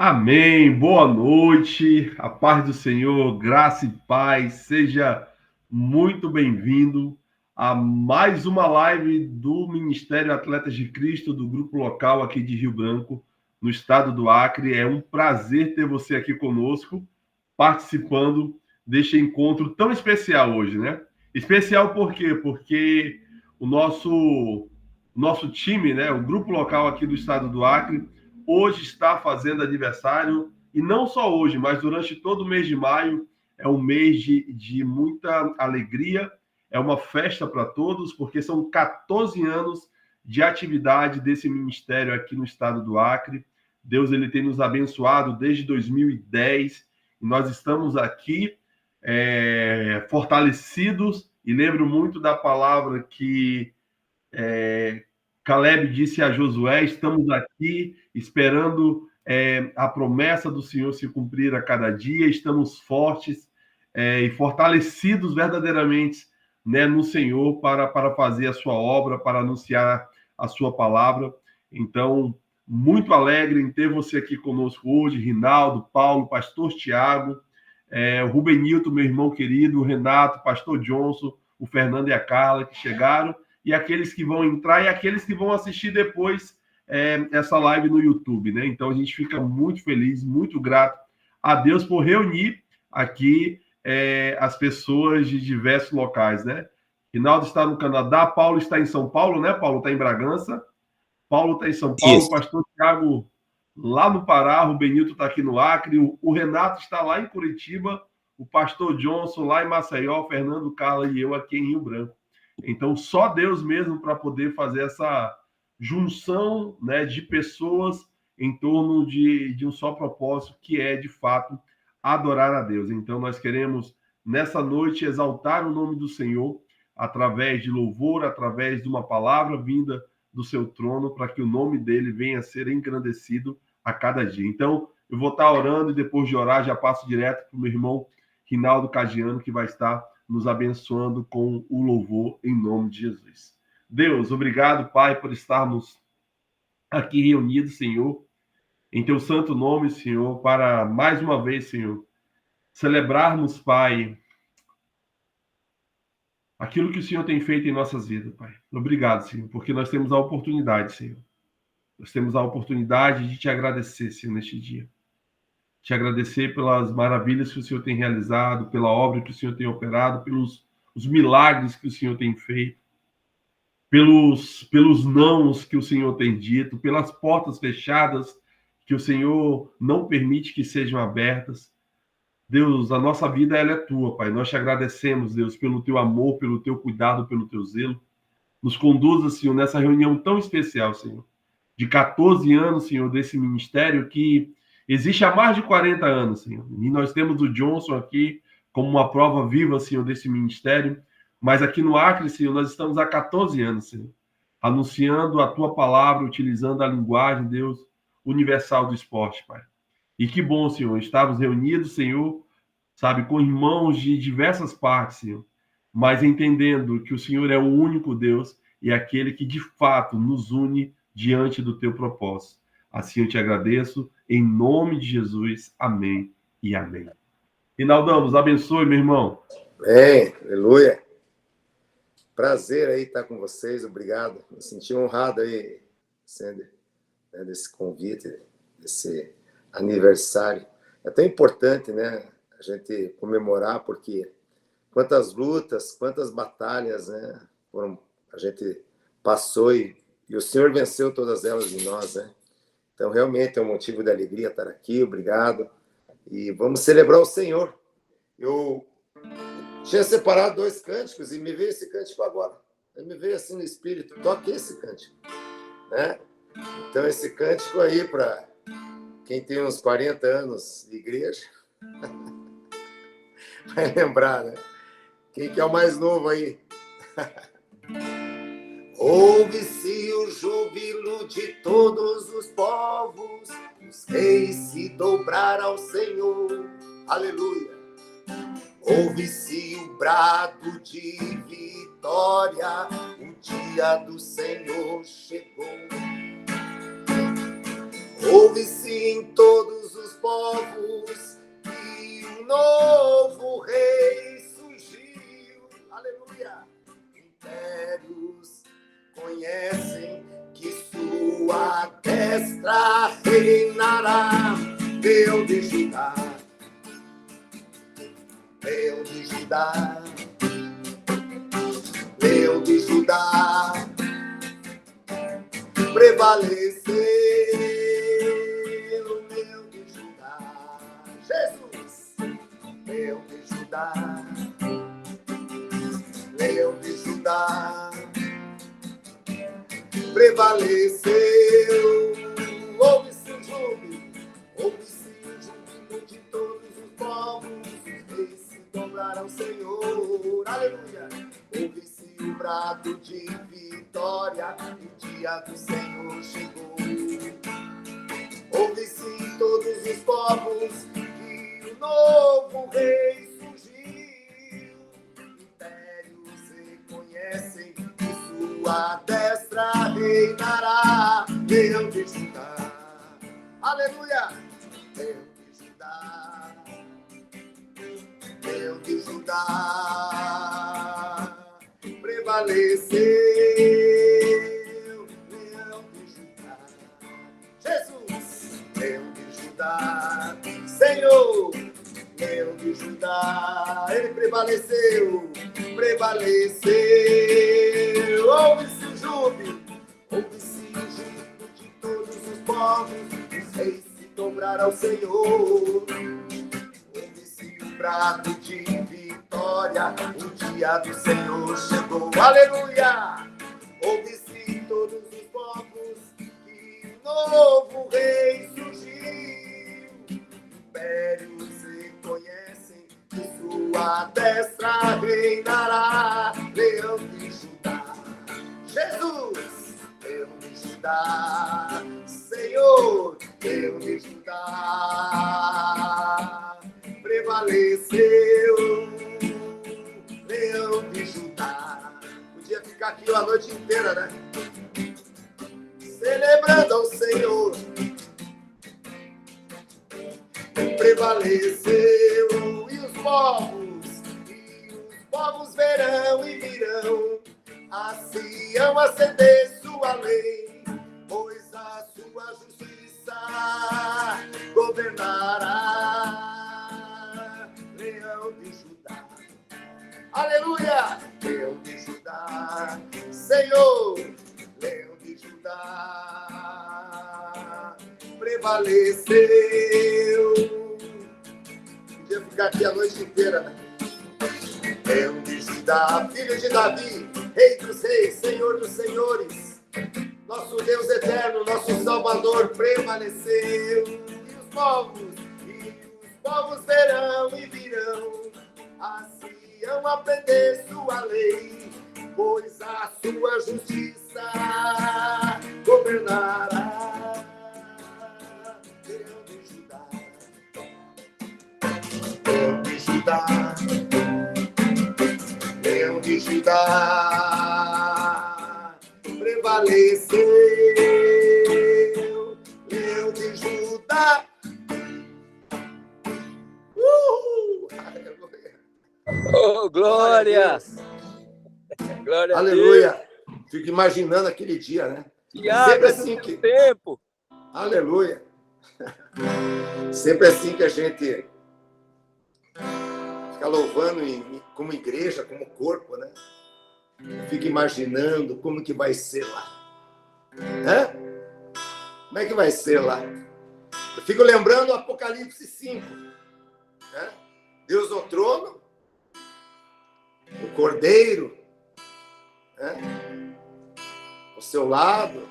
Amém. Boa noite. A paz do Senhor, graça e paz. Seja muito bem-vindo a mais uma live do Ministério Atletas de Cristo, do grupo local aqui de Rio Branco, no estado do Acre. É um prazer ter você aqui conosco, participando deste encontro tão especial hoje, né? Especial por quê? Porque o nosso time, né, o grupo local aqui do estado do Acre, hoje está fazendo aniversário, e não só hoje, mas durante todo o mês de maio. É um mês de muita alegria, é uma festa para todos, porque são 14 anos de atividade desse ministério aqui no estado do Acre. Deus ele tem nos abençoado desde 2010, e nós estamos aqui fortalecidos, e lembro muito da palavra que Caleb disse a Josué: estamos aqui esperando a promessa do Senhor se cumprir a cada dia, estamos fortes e fortalecidos verdadeiramente, né, no Senhor para fazer a sua obra, para anunciar a sua palavra. Então, muito alegre em ter você aqui conosco hoje, Rinaldo, Paulo, pastor Tiago, o Rubenilton, meu irmão querido, o Renato, pastor Johnson, o Fernando e a Carla, que chegaram, e aqueles que vão entrar e aqueles que vão assistir depois essa live no YouTube, né? Então a gente fica muito feliz, muito grato a Deus por reunir aqui as pessoas de diversos locais, né? Rinaldo está no Canadá, Paulo está em São Paulo, né? Paulo está em Bragança, Paulo está em São Paulo, Isso. pastor Thiago lá no Pará, o Benito está aqui no Acre, o Renato está lá em Curitiba, o pastor Johnson lá em Maceió, Fernando, Carla e eu aqui em Rio Branco. Então, só Deus mesmo para poder fazer essa junção, né, de pessoas em torno de um só propósito, que é, de fato, adorar a Deus. Então, nós queremos, nessa noite, exaltar o nome do Senhor através de louvor, através de uma palavra vinda do seu trono, para que o nome dele venha a ser engrandecido a cada dia. Então, eu vou estar orando, e depois de orar, já passo direto para o meu irmão Rinaldo Cagiano, que vai estar nos abençoando com o louvor em nome de Jesus. Deus, obrigado, Pai, por estarmos aqui reunidos, Senhor, em teu santo nome, Senhor, para mais uma vez, Senhor, celebrarmos, Pai, aquilo que o Senhor tem feito em nossas vidas, Pai. Obrigado, Senhor, porque nós temos a oportunidade, Senhor. Nós temos a oportunidade de te agradecer, Senhor, neste dia. Te agradecer pelas maravilhas que o Senhor tem realizado, pela obra que o Senhor tem operado, pelos os milagres que o Senhor tem feito, pelos nãos que o Senhor tem dito, pelas portas fechadas que o Senhor não permite que sejam abertas. Deus, a nossa vida ela é tua, Pai. Nós te agradecemos, Deus, pelo teu amor, pelo teu cuidado, pelo teu zelo. Nos conduza, Senhor, nessa reunião tão especial, Senhor, de 14 anos, Senhor, desse ministério que existe há mais de 40 anos, Senhor. E nós temos o Johnson aqui como uma prova viva, Senhor, desse ministério. Mas aqui no Acre, Senhor, nós estamos há 14 anos, Senhor, anunciando a tua palavra, utilizando a linguagem, Deus, universal do esporte, Pai. E que bom, Senhor, estarmos reunidos, Senhor, sabe, com irmãos de diversas partes, Senhor, mas entendendo que o Senhor é o único Deus e aquele que de fato nos une diante do teu propósito. Assim eu te agradeço, em nome de Jesus. Amém e amém. Rinaldão, nos abençoe, meu irmão. Amém, aleluia. Prazer aí estar com vocês, obrigado. Me senti honrado aí, Sander, né, desse convite, desse aniversário. É tão importante, né, a gente comemorar, porque quantas lutas, quantas batalhas, né, a gente passou e o Senhor venceu todas elas em nós, né? Então, realmente é um motivo de alegria estar aqui, obrigado. E vamos celebrar o Senhor. Eu tinha separado 2 cânticos e me veio esse cântico agora. Me veio assim no espírito, toque esse cântico, né? Então, esse cântico aí, para quem tem uns 40 anos de igreja, vai lembrar, né? Quem que é o mais novo aí? Ouve-se o júbilo de todos os povos, os reis se dobrar ao Senhor. Aleluia! Ouve-se o brado de vitória, o dia do Senhor chegou. Ouve-se em todos povos e um novo rei surgiu. Aleluia! Impérios conhecem que sua destra reinará. Deus de Judá, Deus de Judá, Deus de Judá, prevaleceu, Deus de Judá, Jesus, Deus de Judá, Deus de Judá, prevaleceu. Ouve-se o júbilo, ouve-se o júbilo de todos os povos, os reis se dobraram ao Senhor, aleluia. Ouve-se o brado de vitória, o dia do Senhor chegou. Ouve-se em todos os povos que o novo rei surgiu. Impérios reconhecem que sua destra reinará. Deus de Judá, aleluia, Deus de Judá, Deus de Judá, prevaleceu, Deus de Judá, Jesus, Deus de Judá, Senhor, Deus de Judá, ele prevaleceu, prevaleceu. Ouve-se o júbilo, ouve-se o júbilo de todos os povos, os reis se dobraram ao Senhor. Ouve-se o brado de vitória, o dia do Senhor chegou, aleluia. Ouve-se em todos os povos que o novo rei surgiu. Impérios reconhecem que sua destra reinará. Leão de Judá, Jesus, Leão de Judá, Senhor, Leão de Judá, prevaleceu, Leão de Judá. Podia ficar aqui a noite inteira, né? Celebrando ao Senhor, prevaleceu, e os povos verão e virão a Sião acender sua lei, pois a sua justiça governará. Leão de Judá, aleluia, Leão de Judá, Senhor, Leão de Judá, prevaleceu. Podia ficar aqui a noite inteira, né? Leão de Judá, filho de Davi, Rei dos reis, Senhor dos senhores, nosso Deus eterno, nosso Salvador, prevaleceu. E os povos verão e virão a Sião aprender sua lei, pois a sua justiça governará. Leão de Judá, Leão de Judá, Leão de Judá, prevaleceu, Leão de Judá. Aleluia. Oh, glória! Glória Aleluia. a Deus. Fico imaginando aquele dia, né? Tiago, Sempre assim que... tempo. Aleluia. Sempre assim que a gente fica louvando como igreja, como corpo, né? Fica imaginando como que vai ser lá. Hã? Como é que vai ser lá? Eu fico lembrando o Apocalipse 5. Né? Deus no trono, o Cordeiro, né? Ao seu lado.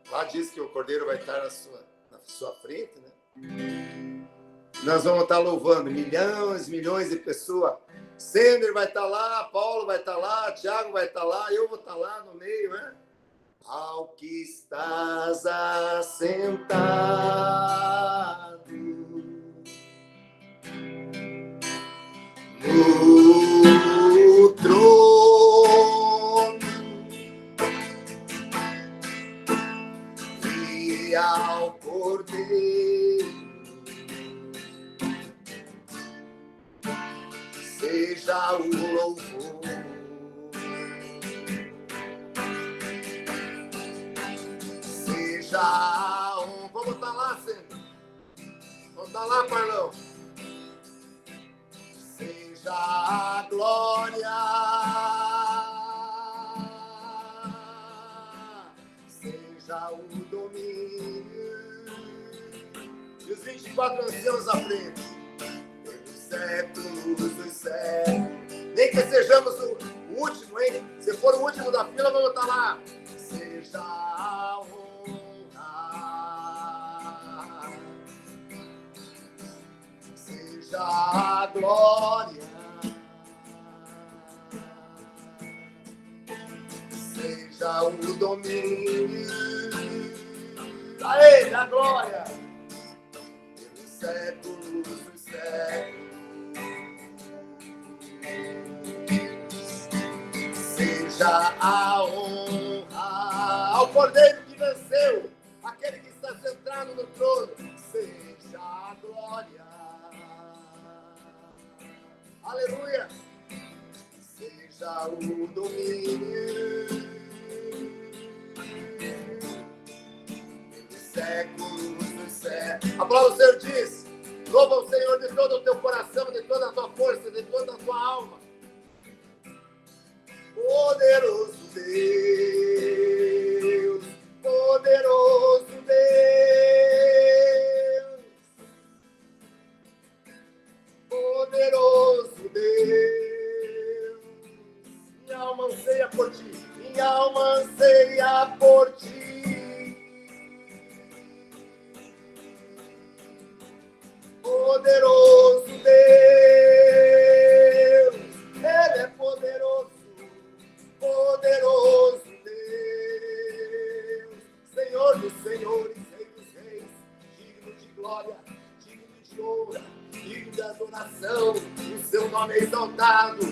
Lá diz que o Cordeiro vai estar na sua frente, né? Nós vamos estar louvando milhões de pessoas. Sender vai estar lá, Paulo vai estar lá, Tiago vai estar lá, eu vou estar lá no meio, né? Ao que estás assentado no trono e ao Cordeiro seja o louvor. Seja um... Vamos estar lá, Senhor. Vamos estar lá, Marlão. Seja a glória, seja o domínio. E os 24 anciãos à frente, pelos séculos dos séculos. Nem que sejamos o último, hein? Se for o último da fila, vamos estar lá. Seja a honra, seja a glória, seja o domínio. Aê, a glória, pelos séculos dos séculos. Seja a honra ao Cordeiro que venceu, aquele que está sentado no trono. Seja a glória, aleluia, seja o domínio, pelos séculos dos séculos. A palavra do Senhor diz: louva o Senhor de todo o teu coração, de toda a tua força, de toda a tua alma. Poderoso Deus, poderoso Deus, poderoso Deus. Minha alma anseia por ti, minha alma anseia por ti. Poderoso Deus, Ele é poderoso. Poderoso Deus, Senhor dos senhores, Rei dos reis, digno de glória, digno de honra, digno de adoração, o seu nome é exaltado,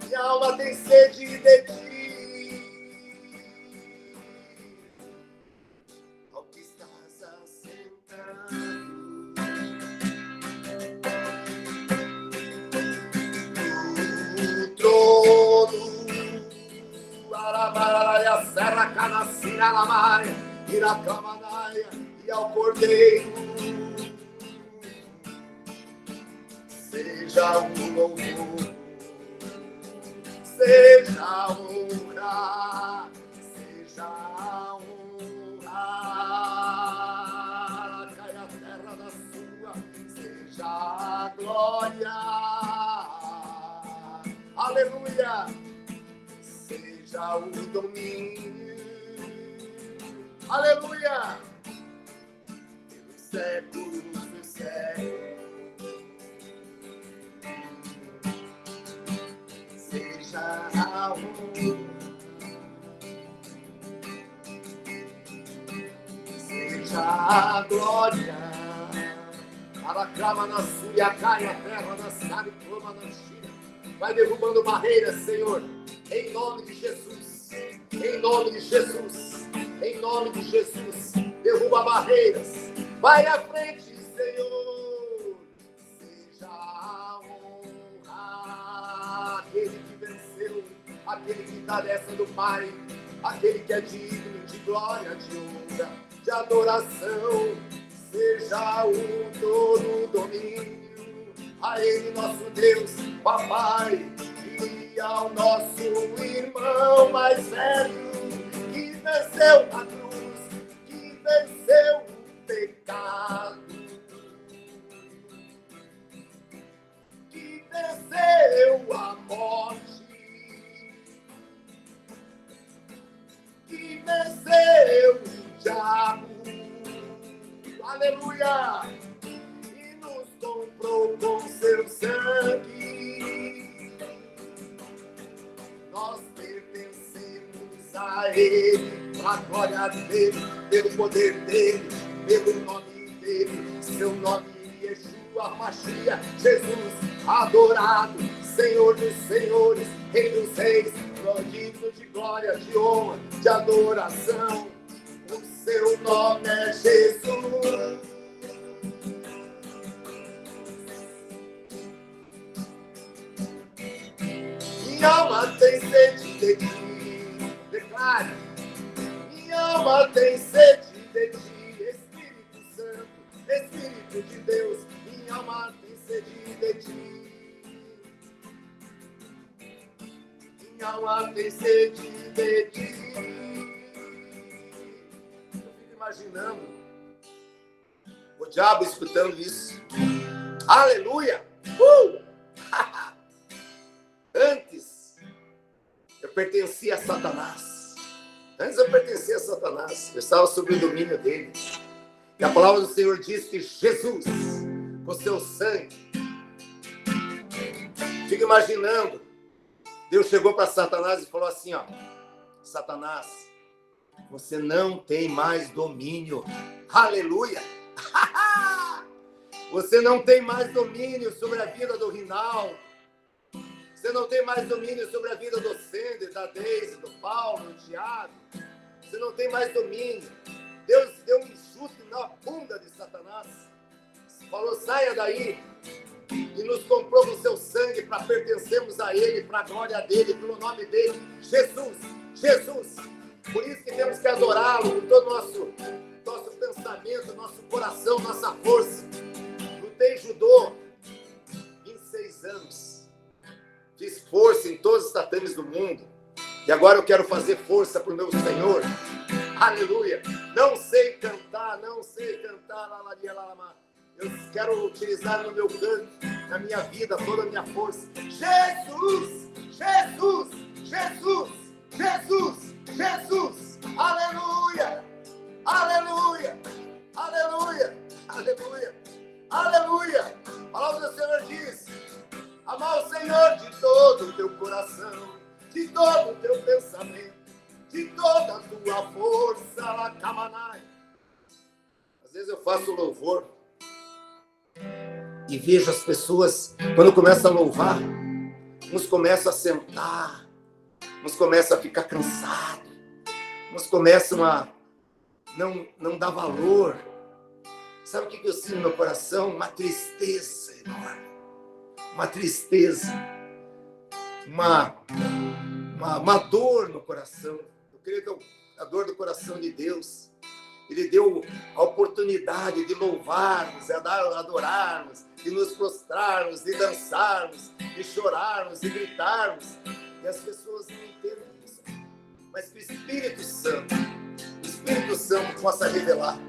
minha alma tem sede de ti. Ao que estás assentado, no trono, Arabaraya, Serra Canacina, Lamaia, Iracamanaia e ao Cordeiro. Seja o louvor, seja a honra, seja a honra. Caia a terra da sua, seja a glória. Aleluia. Seja o domínio, aleluia, pelos séculos dos séculos. Seja a honra, seja a glória. Aracama na Súria, cai a terra da Sábia, clama na China. Vai derrubando barreiras, Senhor. Em nome de Jesus, em nome de Jesus, em nome de Jesus, derruba barreiras, vai à frente, Senhor, seja a honra, aquele que venceu, aquele que está nessa do Pai, aquele que é digno de glória, de honra, de adoração, seja o todo domínio, a Ele nosso Deus, Papai, e ao nosso irmão mais velho, que venceu a cruz, que venceu o pecado, que venceu a morte, que venceu o diabo, aleluia, e nos comprou com seu sangue. Nós pertencemos a Ele, para a glória dEle, pelo poder dEle, pelo nome dEle, seu nome Yeshua Mashiach, Jesus, adorado, Senhor dos senhores, Rei dos reis, digno de glória, de honra, de adoração, o seu nome é Jesus. de ti. Declare. Minha alma tem sede de ti, Espírito Santo, Espírito de Deus. Minha alma tem sede de ti. Minha alma tem sede de ti. Eu fico imaginando o diabo escutando isso. Aleluia! Antes, eu pertencia a Satanás. Antes eu pertencia a Satanás. Eu estava sob o domínio dele. E a palavra do Senhor diz que Jesus, com seu sangue, fica imaginando, Deus chegou para Satanás e falou assim, ó, Satanás, você não tem mais domínio. Aleluia! Você não tem mais domínio sobre a vida do Rinaldo. Você não tem mais domínio sobre a vida do Sender, da Deise, do Paulo, do Thiago. Você não tem mais domínio. Deus deu um chute na bunda de Satanás. Falou, saia daí. E nos comprou com seu sangue para pertencermos a Ele, para a glória dEle, pelo nome dEle. Jesus, Jesus. Por isso que temos que adorá-lo com todo o nosso pensamento, nosso coração, nossa força. Lutei judô 26 anos. Fiz força em todos os tatames do mundo. E agora eu quero fazer força para o meu Senhor. Aleluia. Não sei cantar, lalaria, lalamá. Eu quero utilizar no meu canto, na minha vida, toda a minha força. Jesus, Jesus, Jesus, Jesus, Jesus. Aleluia, aleluia, aleluia, aleluia, aleluia. A palavra do Senhor diz, amar o Senhor de todo o teu coração, de todo o teu pensamento, de toda a tua força, lacamanai. Às vezes eu faço louvor e vejo as pessoas, quando começam a louvar, uns começam a sentar, uns começam a ficar cansados, uns começam a não dar valor. Sabe o que eu sinto no meu coração? Uma tristeza enorme. Uma tristeza, uma dor no coração. Eu creio que é a dor do coração de Deus. Ele deu a oportunidade de louvarmos, de adorarmos, de nos prostrarmos, de dançarmos, de chorarmos, de gritarmos. E as pessoas não entendem isso. Mas que o Espírito Santo possa revelar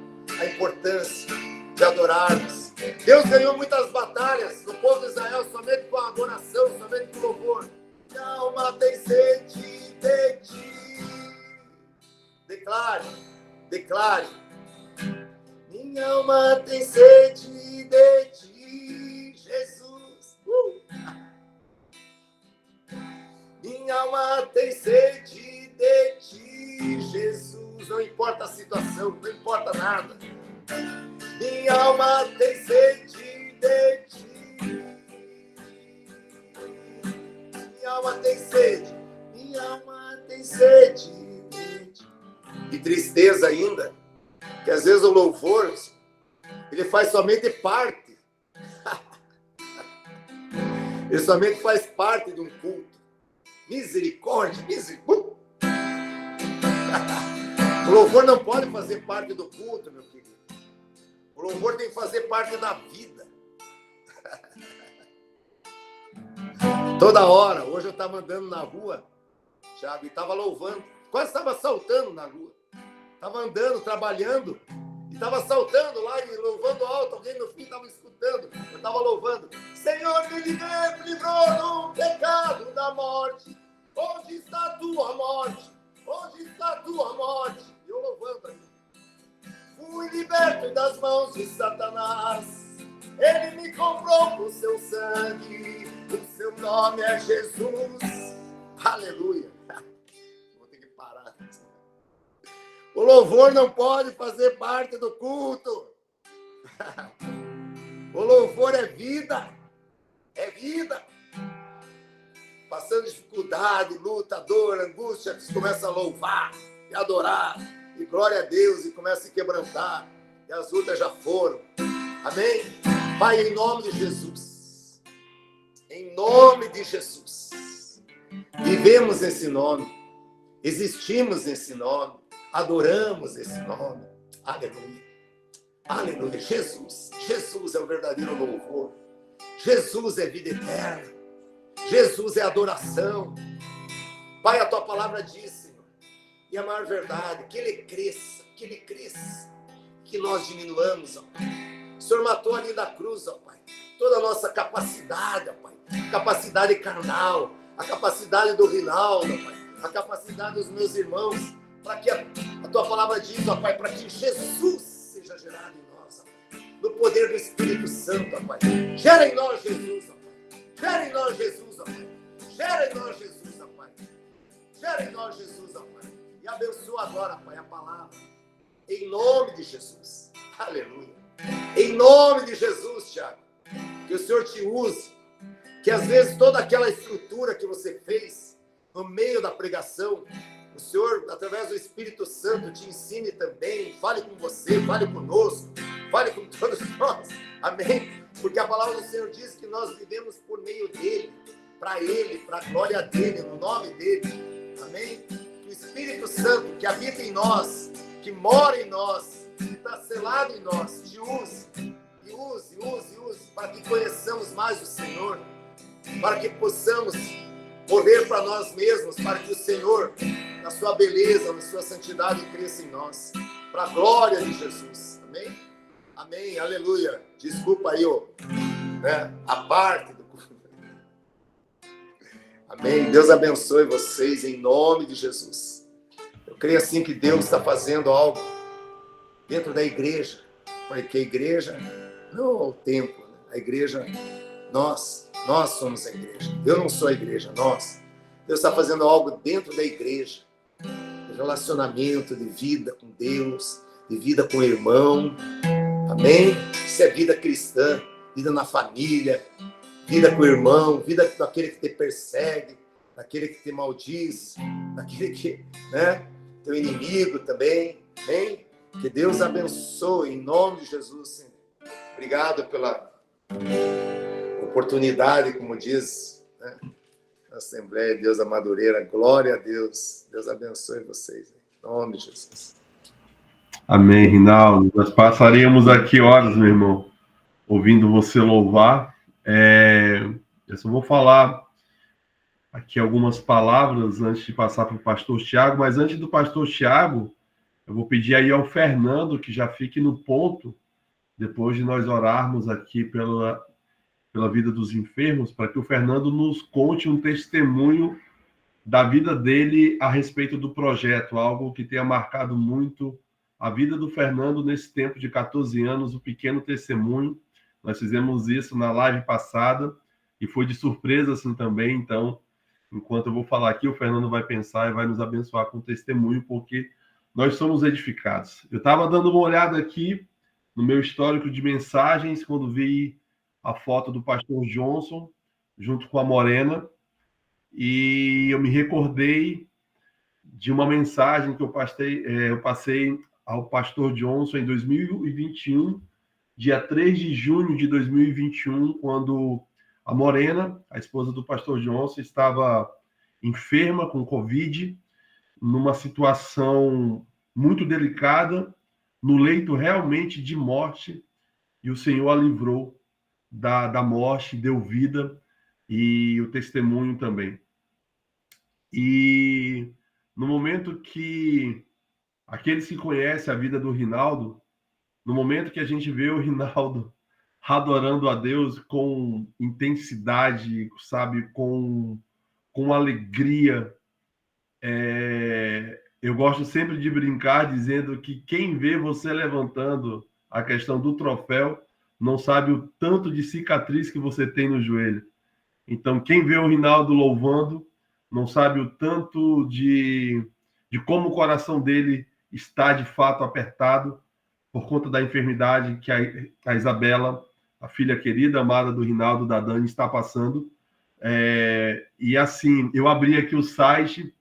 a importância de adorarmos. Deus ganhou muitas batalhas no povo de Israel somente com a adoração, somente com o louvor. Minha alma tem sede de ti. Declare, declare. Minha alma tem sede de ti, Jesus. Minha alma tem sede de ti, Jesus. Não importa a situação, não importa nada. Minha alma tem sede de ti. Minha alma tem sede. Minha alma tem sede de ti. E tristeza ainda, que às vezes o louvor, ele faz somente parte. Ele somente faz parte de um culto. Misericórdia, misericórdia. O louvor não pode fazer parte do culto, meu querido. O louvor tem que fazer parte da vida. Toda hora. Hoje eu estava andando na rua, Thiago, e estava louvando. Quase estava saltando na rua. Estava andando, trabalhando, e estava saltando lá e louvando alto. Alguém no fim estava escutando. Eu estava louvando. Senhor, me livrou do pecado da morte. Onde está a tua morte? Onde está a tua morte? E eu louvando ali. Fui liberto das mãos de Satanás. Ele me comprou com seu sangue. O seu nome é Jesus. Aleluia. Vou ter que parar. O louvor não pode fazer parte do culto. O louvor é vida. É vida. Passando dificuldade, luta, dor, angústia, você começa a louvar e adorar. E glória a Deus, e começa a se quebrantar. E as lutas já foram. Amém? Pai, em nome de Jesus. Em nome de Jesus. vivemos nesse nome, existimos nesse nome, adoramos esse nome. Aleluia. Aleluia. Jesus é o verdadeiro louvor. Jesus é vida eterna. Jesus é adoração. Pai, a tua palavra diz, Senhor, e a maior verdade, que ele cresça, que nós diminuamos, ó Pai. O Senhor matou ali na cruz, ó Pai, toda a nossa capacidade, ó Pai, capacidade carnal, a capacidade do Rinaldo, ó Pai, a capacidade dos meus irmãos, para que a tua palavra diz, ó Pai, para que Jesus seja gerado em nós, ó Pai, no poder do Espírito Santo, ó Pai. Gera em nós Jesus, ó Pai. Gera em nós Jesus, ó Pai. Gera em nós Jesus, ó Pai. Gera em nós Jesus, ó Pai. E abençoa agora, Pai, a palavra. Em nome de Jesus. Aleluia. Em nome de Jesus, Tiago. Que o Senhor te use. Que às vezes toda aquela estrutura que você fez no meio da pregação, o Senhor, através do Espírito Santo, te ensine também. Fale com você, fale conosco, fale com todos nós. Amém? Porque a palavra do Senhor diz que nós vivemos por meio dele, para a glória dele, no nome dele. Amém? Que o Espírito Santo que habita em nós, que mora em nós, que está selado em nós, te use, para que conheçamos mais o Senhor, para que possamos morrer para nós mesmos, para que o Senhor, na sua beleza, na sua santidade, cresça em nós, para a glória de Jesus. Amém? Amém, aleluia. Desculpa aí, a parte do... Amém. Deus abençoe vocês em nome de Jesus. Eu creio assim que Deus está fazendo algo dentro da igreja, porque a igreja não é o templo, né? A igreja, nós somos a igreja. Eu não sou a igreja, nós. Deus está fazendo algo dentro da igreja, de relacionamento, de vida com Deus, de vida com o irmão. Amém? Isso é vida cristã, vida na família, vida com o irmão, vida com aquele que te persegue, daquele que te maldiz, daquele que, teu inimigo também. Amém? Que Deus abençoe em nome de Jesus, Senhor. Obrigado pela oportunidade, como diz, a Assembleia de Deus da Madureira. Glória a Deus. Deus abençoe vocês. Em nome de Jesus. Amém, Rinaldo. Nós passaríamos aqui horas, meu irmão, ouvindo você louvar. Eu só vou falar aqui algumas palavras antes de passar para o pastor Tiago, mas antes do pastor Tiago, eu vou pedir aí ao Fernando que já fique no ponto, depois de nós orarmos aqui pela vida dos enfermos, para que o Fernando nos conte um testemunho da vida dele a respeito do projeto, algo que tenha marcado muito a vida do Fernando nesse tempo de 14 anos, o pequeno testemunho. Nós fizemos isso na live passada e foi de surpresa assim também. Então, enquanto eu vou falar aqui, o Fernando vai pensar e vai nos abençoar com o testemunho, porque nós somos edificados. Eu estava dando uma olhada aqui no meu histórico de mensagens quando vi a foto do pastor Johnson junto com a Morena, e eu me recordei de uma mensagem que eu passei ao pastor Johnson em 2021, dia 3 de junho de 2021, quando a Morena, a esposa do pastor Johnson, estava enferma com Covid, numa situação muito delicada, no leito realmente de morte, e o Senhor a livrou da morte, deu vida, e o testemunho também. E no momento que aqueles que conhecem a vida do Rinaldo, no momento que a gente vê o Rinaldo adorando a Deus com intensidade, sabe, com alegria, eu gosto sempre de brincar dizendo que quem vê você levantando a questão do troféu não sabe o tanto de cicatriz que você tem no joelho. Então, quem vê o Rinaldo louvando não sabe o tanto de como o coração dele está de fato apertado por conta da enfermidade que a Isabela, a filha querida, amada do Rinaldo, da Dani, está passando. E assim, eu abri aqui o site,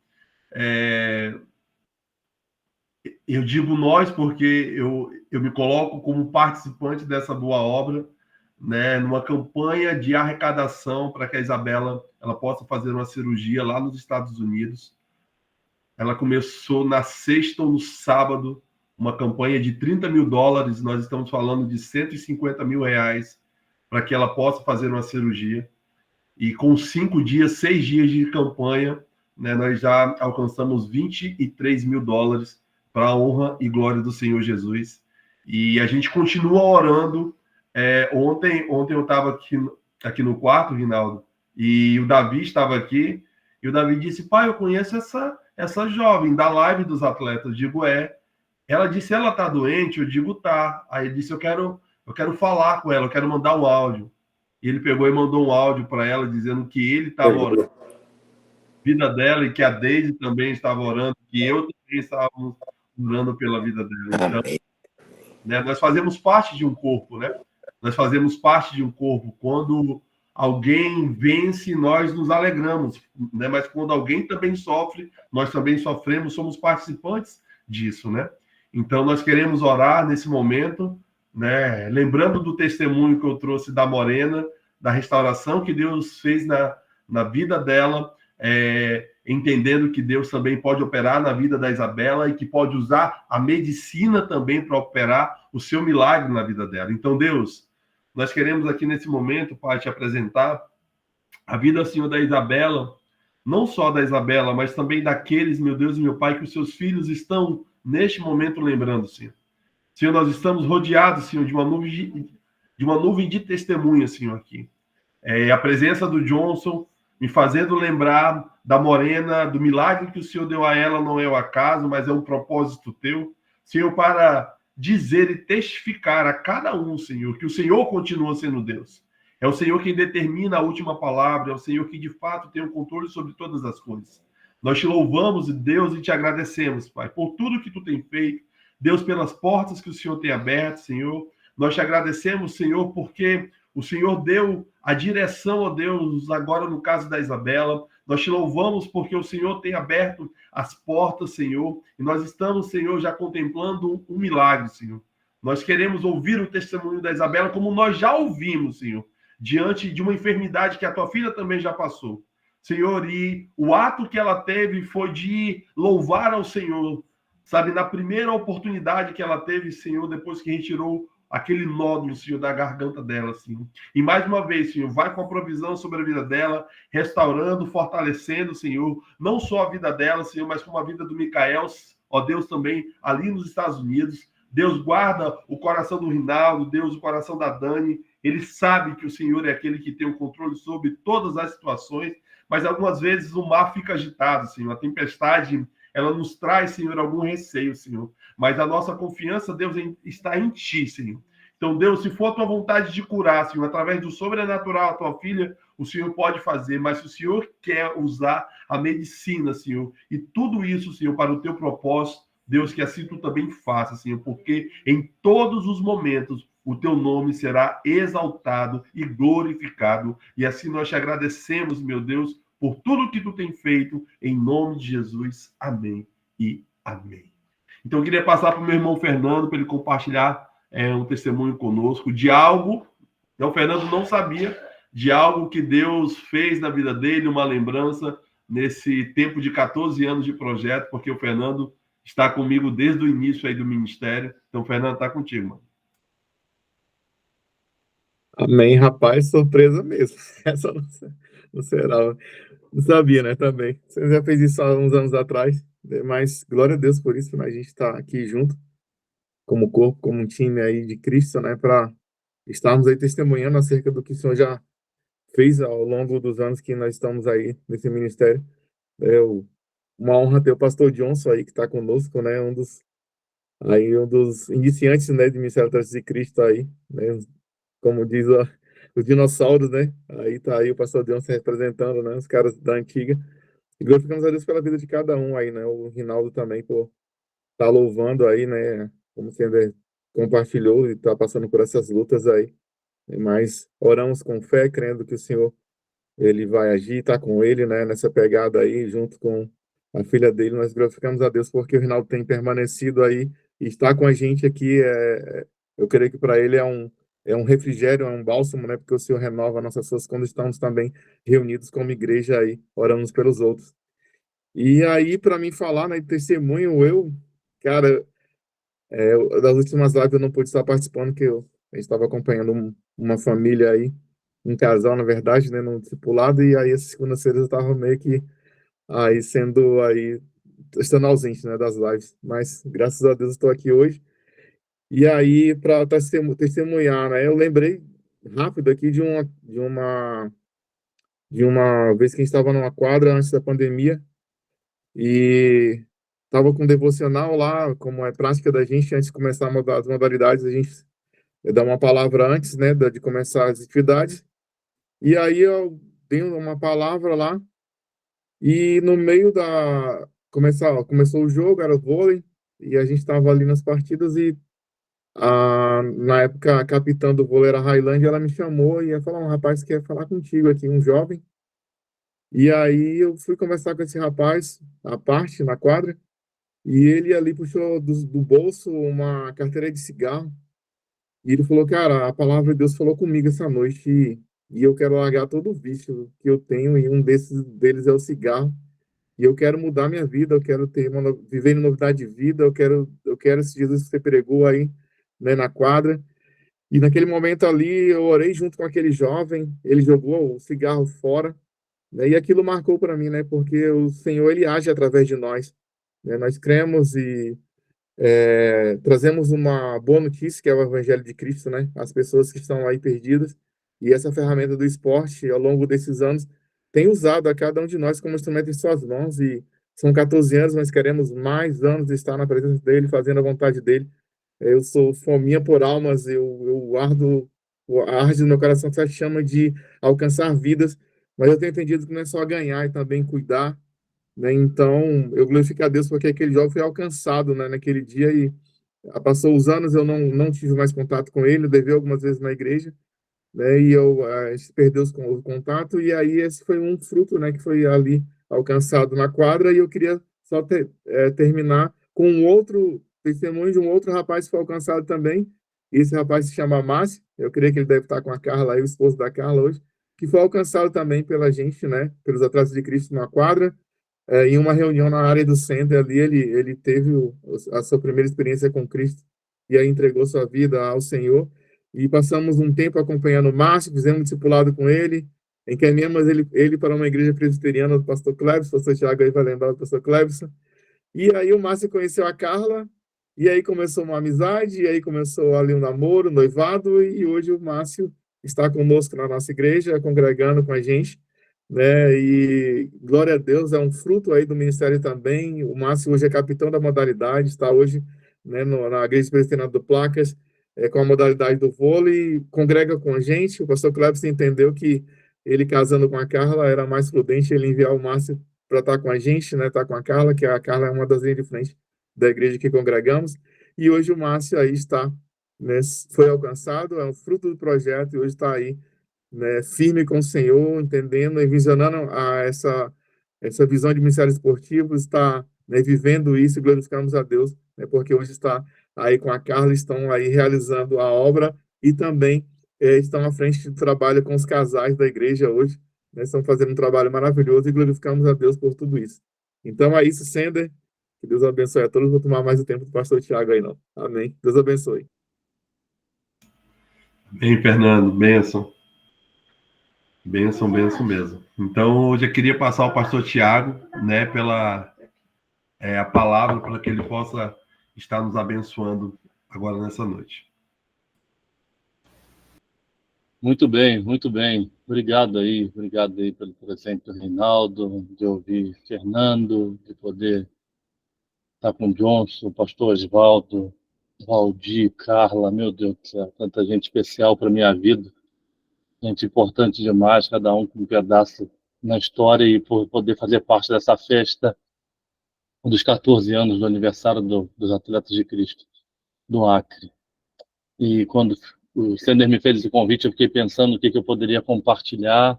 eu digo nós porque eu me coloco como participante dessa boa obra, né, numa campanha de arrecadação para que a Isabela ela possa fazer uma cirurgia lá nos Estados Unidos. Ela começou na sexta ou no sábado, uma campanha de US$ 30.000, nós estamos falando de R$ 150.000, para que ela possa fazer uma cirurgia. E com 5 dias, 6 dias de campanha, né, nós já alcançamos US$ 23.000 para a honra e glória do Senhor Jesus. E a gente continua orando. Ontem eu estava aqui no quarto, Rinaldo, e o Davi estava aqui, e o Davi disse: pai, eu conheço essa jovem da live dos atletas. Eu digo, é. Ela disse, ela está doente? Eu digo, tá. Aí ele disse, eu quero falar com ela, eu quero mandar um áudio. E ele pegou e mandou um áudio para ela, dizendo que ele estava orando a vida dela e que a Deise também estava orando, que eu também estava orando pela vida dela. Então, né, nós fazemos parte de um corpo, né? Nós fazemos parte de um corpo. Quando alguém vence, nós nos alegramos, né? Mas quando alguém também sofre, nós também sofremos, somos participantes disso, né? Então, nós queremos orar nesse momento, né? Lembrando do testemunho que eu trouxe da Morena, da restauração que Deus fez na vida dela, entendendo que Deus também pode operar na vida da Isabela e que pode usar a medicina também para operar o seu milagre na vida dela. Então, Deus, nós queremos aqui nesse momento, Pai, te apresentar a vida, Senhor, da Isabela, não só da Isabela, mas também daqueles, meu Deus e meu Pai, que os seus filhos estão neste momento lembrando, Senhor. Senhor, nós estamos rodeados, Senhor, de uma nuvem de testemunha, Senhor, aqui. A presença do Johnson me fazendo lembrar da Morena, do milagre que o Senhor deu a ela, não é o acaso, mas é um propósito teu, Senhor, para dizer e testificar a cada um, Senhor, que o Senhor continua sendo Deus. É o Senhor quem determina a última palavra, é o Senhor que de fato tem o controle sobre todas as coisas. Nós te louvamos, Deus, e te agradecemos, Pai, por tudo que tu tem feito, Deus, pelas portas que o Senhor tem aberto, Senhor. Nós te agradecemos, Senhor, porque o Senhor deu a direção, ó Deus, agora no caso da Isabela. Nós te louvamos porque o Senhor tem aberto as portas, Senhor, e nós estamos, Senhor, já contemplando um milagre, Senhor. Nós queremos ouvir o testemunho da Isabela como nós já ouvimos, Senhor, diante de uma enfermidade que a tua filha também já passou. Senhor, e o ato que ela teve foi de louvar ao Senhor, sabe, na primeira oportunidade que ela teve, Senhor, depois que retirou aquele nódulo, Senhor, da garganta dela, Senhor. E mais uma vez, Senhor, vai com a provisão sobre a vida dela, restaurando, fortalecendo, Senhor, não só a vida dela, Senhor, mas como a vida do Micael, ó Deus, também ali nos Estados Unidos. Deus, guarda o coração do Rinaldo, Deus, o coração da Dani. Ele sabe que o Senhor é aquele que tem o controle sobre todas as situações, mas algumas vezes o mar fica agitado, Senhor. A tempestade, ela nos traz, Senhor, algum receio, Senhor. Mas a nossa confiança, Deus, está em Ti, Senhor. Então, Deus, se for a Tua vontade de curar, Senhor, através do sobrenatural, a Tua filha, o Senhor pode fazer. Mas se o Senhor quer usar a medicina, Senhor, e tudo isso, Senhor, para o Teu propósito, Deus, que assim Tu também faça, Senhor, porque em todos os momentos o Teu nome será exaltado e glorificado. E assim nós te agradecemos, meu Deus, por tudo que Tu tem feito, em nome de Jesus. Amém e amém. Então, eu queria passar para o meu irmão Fernando, para ele compartilhar um testemunho conosco de algo. O Fernando não sabia de algo que Deus fez na vida dele, uma lembrança nesse tempo de 14 anos de projeto, porque o Fernando está comigo desde o início aí do ministério. Então, Fernando, está contigo, mano. Amém, rapaz, surpresa mesmo. Essa não será. Não sabia, né, também. Você já fez isso há uns anos atrás, mas glória a Deus por isso, né? A gente está aqui junto, como corpo, como um time aí de Cristo, né, para estarmos aí testemunhando acerca do que o Senhor já fez ao longo dos anos que nós estamos aí nesse ministério. É uma honra ter o pastor Johnson aí que está conosco, né, um dos iniciantes, né, de Ministério Atletas de Cristo aí, né, como diz os dinossauros, né, aí tá aí o pastor Johnson representando, né, os caras da antiga. E glorificamos a Deus pela vida de cada um aí, né? O Rinaldo também por estar louvando aí, né? Como você compartilhou e está passando por essas lutas aí. Mas oramos com fé, crendo que o Senhor, ele vai agir, tá com ele, né? Nessa pegada aí, junto com a filha dele. Nós glorificamos a Deus porque o Rinaldo tem permanecido aí e está com a gente aqui. Eu creio que para ele é um refrigério, é um bálsamo, né? Porque o Senhor renova nossas forças quando estamos também reunidos como igreja aí, orando uns pelos outros. E aí, para mim falar, né, de testemunho, cara, das últimas lives eu não pude estar participando, que a gente estava acompanhando uma família aí, um casal, na verdade, né, no discipulado, e aí essa segunda-feira eu estava meio que aí estando ausente, né, das lives. Mas graças a Deus eu estou aqui hoje. E aí, para testemunhar, né, eu lembrei rápido aqui de uma vez que a gente estava numa quadra antes da pandemia, e estava com um devocional lá, como é prática da gente, antes de começar a mudar as modalidades, a gente dá uma palavra antes, né, de começar as atividades. E aí eu dei uma palavra lá, e no meio começou o jogo, era o vôlei, e a gente estava ali nas partidas, e na época a capitã do vôlei era a Railândia, ela me chamou e ia falar, um rapaz quer falar contigo aqui, um jovem. E aí eu fui conversar com esse rapaz, à parte, na quadra, e ele ali puxou do bolso uma carteira de cigarro. E ele falou, cara, a palavra de Deus falou comigo essa noite e eu quero largar todo o vício que eu tenho e um deles é o cigarro. E eu quero mudar minha vida, eu quero viver em novidade de vida, eu quero esse Jesus que você pregou aí, né, na quadra. E naquele momento ali eu orei junto com aquele jovem, ele jogou o cigarro fora, né, e aquilo marcou para mim, né, porque o Senhor ele age através de nós, né, nós cremos e trazemos uma boa notícia, que é o Evangelho de Cristo, né? As pessoas que estão aí perdidas. E essa ferramenta do esporte, ao longo desses anos, tem usado a cada um de nós como instrumento em suas mãos. E são 14 anos, nós queremos mais anos de estar na presença dele, fazendo a vontade dele. Eu sou fominha por almas, arde no meu coração essa chama de alcançar vidas, mas eu tenho entendido que não é só ganhar, e também cuidar, né? Então, eu glorifico a Deus porque aquele jovem foi alcançado, né, naquele dia e passou os anos, eu não tive mais contato com ele, levei algumas vezes na igreja, né, e a gente perdeu o contato, e aí esse foi um fruto, né, que foi ali alcançado na quadra, e eu queria só terminar com um outro testemunho de um outro rapaz que foi alcançado também, e esse rapaz se chama Márcio, eu creio que ele deve estar com a Carla aí, o esposo da Carla hoje, que foi alcançado também pela gente, né, pelos Atletas de Cristo na quadra, em uma reunião na área do Center ali, ele teve a sua primeira experiência com Cristo e aí entregou sua vida ao Senhor. E passamos um tempo acompanhando o Márcio, fizemos um discipulado com ele, encaminhamos ele para uma igreja presbiteriana do pastor Cleves, o pastor Thiago aí vai lembrar do pastor Cleves. E aí o Márcio conheceu a Carla, e aí começou uma amizade, e aí começou ali um namoro, um noivado, e hoje o Márcio está conosco na nossa igreja, congregando com a gente, né? E glória a Deus, é um fruto aí do ministério também. O Márcio hoje é capitão da modalidade, está hoje, né, na igreja presbiteriana do Placas, com a modalidade do vôlei, congrega com a gente. O pastor Cleves entendeu que ele casando com a Carla era mais prudente ele enviar o Márcio para estar com a gente, né, estar com a Carla, que a Carla é uma das linhas de frente da igreja que congregamos, e hoje o Márcio aí está, né, foi alcançado, é um fruto do projeto, e hoje está aí, né, firme com o Senhor, entendendo e visionando essa visão de ministério esportivo, está, né, vivendo isso e glorificamos a Deus, né, porque hoje está aí com a Carla, estão aí realizando a obra e também estão à frente do trabalho com os casais da igreja hoje, né, estão fazendo um trabalho maravilhoso e glorificamos a Deus por tudo isso. Então é isso, Sender, que Deus abençoe a todos, vou tomar mais o tempo do pastor Thiago aí não. Amém. Deus abençoe. Bem, Fernando, bênção. Bênção, bênção mesmo. Então, hoje eu queria passar ao pastor Tiago, né, pela a palavra, para que ele possa estar nos abençoando agora nessa noite. Muito bem, muito bem. Obrigado aí pelo presente do Reinaldo, de ouvir Fernando, de poder estar com o Johnson, o pastor Osvaldo, Valdir, Carla, meu Deus do céu, tanta gente especial para minha vida. Gente importante demais, cada um com um pedaço na história, e por poder fazer parte dessa festa dos 14 anos do aniversário dos Atletas de Cristo, do Acre. E quando o Sender me fez esse convite, eu fiquei pensando o que eu poderia compartilhar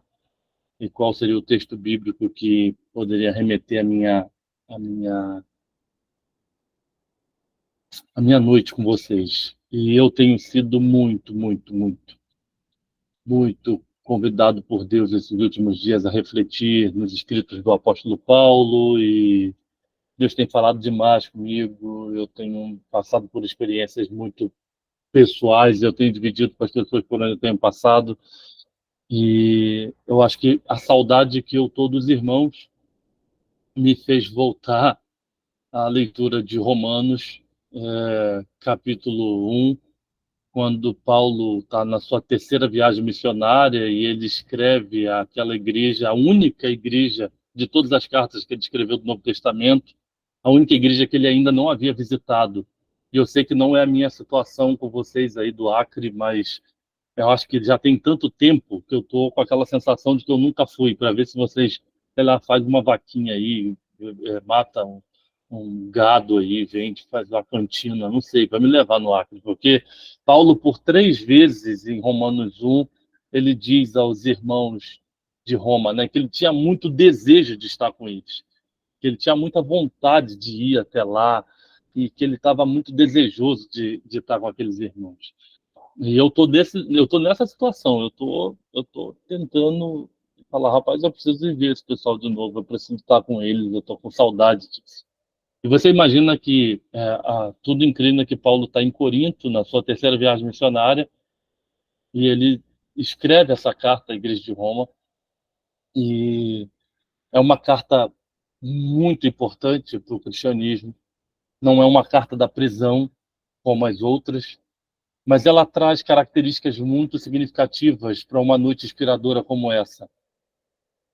e qual seria o texto bíblico que poderia remeter a minha a minha noite com vocês. E eu tenho sido muito convidado por Deus esses últimos dias a refletir nos escritos do apóstolo Paulo, e Deus tem falado demais comigo. Eu tenho passado por experiências muito pessoais, eu tenho dividido com as pessoas por onde eu tenho passado, e eu acho que a saudade que eu tô dos irmãos me fez voltar à leitura de Romanos, capítulo 1, quando Paulo está na sua terceira viagem missionária e ele escreve àquela igreja, a única igreja de todas as cartas que ele escreveu do Novo Testamento, a única igreja que ele ainda não havia visitado. E eu sei que não é a minha situação com vocês aí do Acre, mas eu acho que já tem tanto tempo que eu estou com aquela sensação de que eu nunca fui, para ver se vocês, sei lá, faz uma vaquinha aí, mata um gado aí, vende, faz uma cantina, não sei, vai me levar no Acre, porque Paulo, por 3 vezes em Romanos 1, ele diz aos irmãos de Roma, né, que ele tinha muito desejo de estar com eles, que ele tinha muita vontade de ir até lá, e que ele estava muito desejoso de estar com aqueles irmãos. E eu tô nessa situação, eu tô tentando falar, rapaz, eu preciso ver esse pessoal de novo, eu preciso estar com eles, eu tô com saudade disso. E você imagina que tudo inclina que Paulo está em Corinto, na sua terceira viagem missionária, e ele escreve essa carta à igreja de Roma, e é uma carta muito importante para o cristianismo, não é uma carta da prisão, como as outras, mas ela traz características muito significativas para uma noite inspiradora como essa.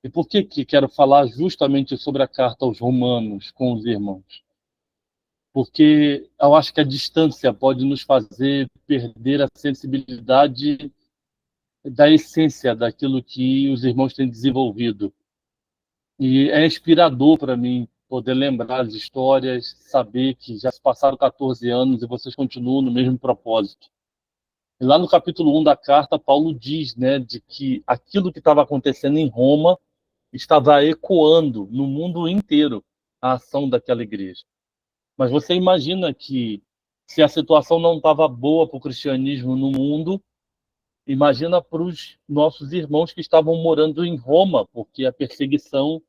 E por que quero falar justamente sobre a carta aos Romanos com os irmãos? Porque eu acho que a distância pode nos fazer perder a sensibilidade da essência daquilo que os irmãos têm desenvolvido. E é inspirador para mim poder lembrar as histórias, saber que já se passaram 14 anos e vocês continuam no mesmo propósito. E lá no capítulo 1 da carta, Paulo diz, né, de que aquilo que estava acontecendo em Roma estava ecoando no mundo inteiro a ação daquela igreja. Mas você imagina que, se a situação não estava boa para o cristianismo no mundo, imagina para os nossos irmãos que estavam morando em Roma, porque a perseguição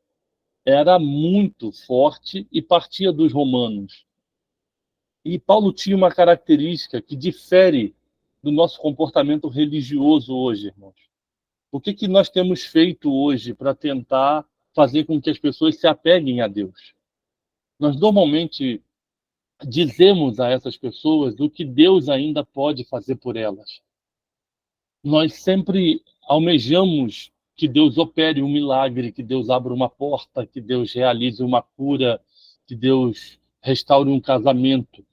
era muito forte e partia dos romanos. E Paulo tinha uma característica que difere do nosso comportamento religioso hoje, irmãos. O que nós temos feito hoje para tentar fazer com que as pessoas se apeguem a Deus? Nós normalmente dizemos a essas pessoas o que Deus ainda pode fazer por elas. Nós sempre almejamos que Deus opere um milagre, que Deus abra uma porta, que Deus realize uma cura, que Deus restaure um casamento.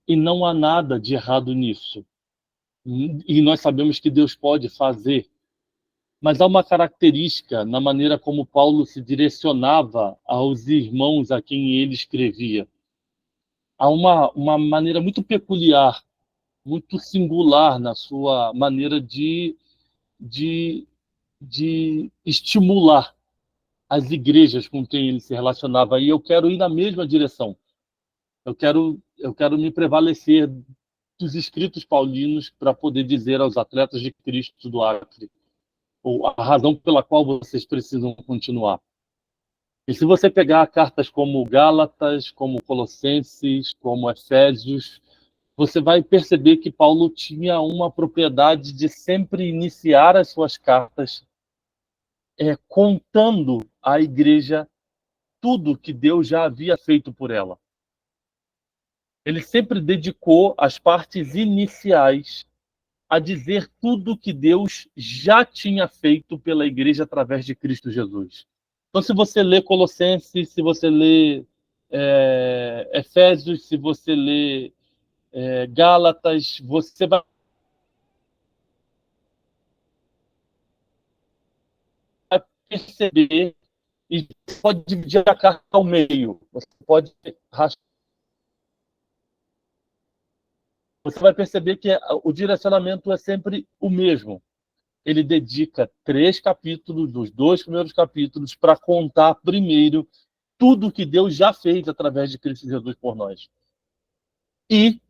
E não há nada de errado nisso. E nós sabemos que Deus pode fazer. Mas há uma característica na maneira como Paulo se direcionava aos irmãos a quem ele escrevia. Há uma maneira muito peculiar, muito singular na sua maneira de, de estimular as igrejas com quem ele se relacionava. E eu quero ir na mesma direção. Eu quero me prevalecer dos escritos paulinos para poder dizer aos atletas de Cristo do Acre ou a razão pela qual vocês precisam continuar. E se você pegar cartas como Gálatas, como Colossenses, como Efésios, você vai perceber que Paulo tinha uma propriedade de sempre iniciar as suas cartas contando à igreja tudo que Deus já havia feito por ela. Ele sempre dedicou as partes iniciais a dizer tudo que Deus já tinha feito pela igreja através de Cristo Jesus. Então, se você lê Colossenses, se você lê Efésios, se você lê Gálatas, você vai perceber, e você pode dividir a carta ao meio. Você vai perceber que o direcionamento é sempre o mesmo. Ele dedica 3 capítulos, os 2 primeiros capítulos, para contar primeiro tudo que Deus já fez através de Cristo Jesus por nós. E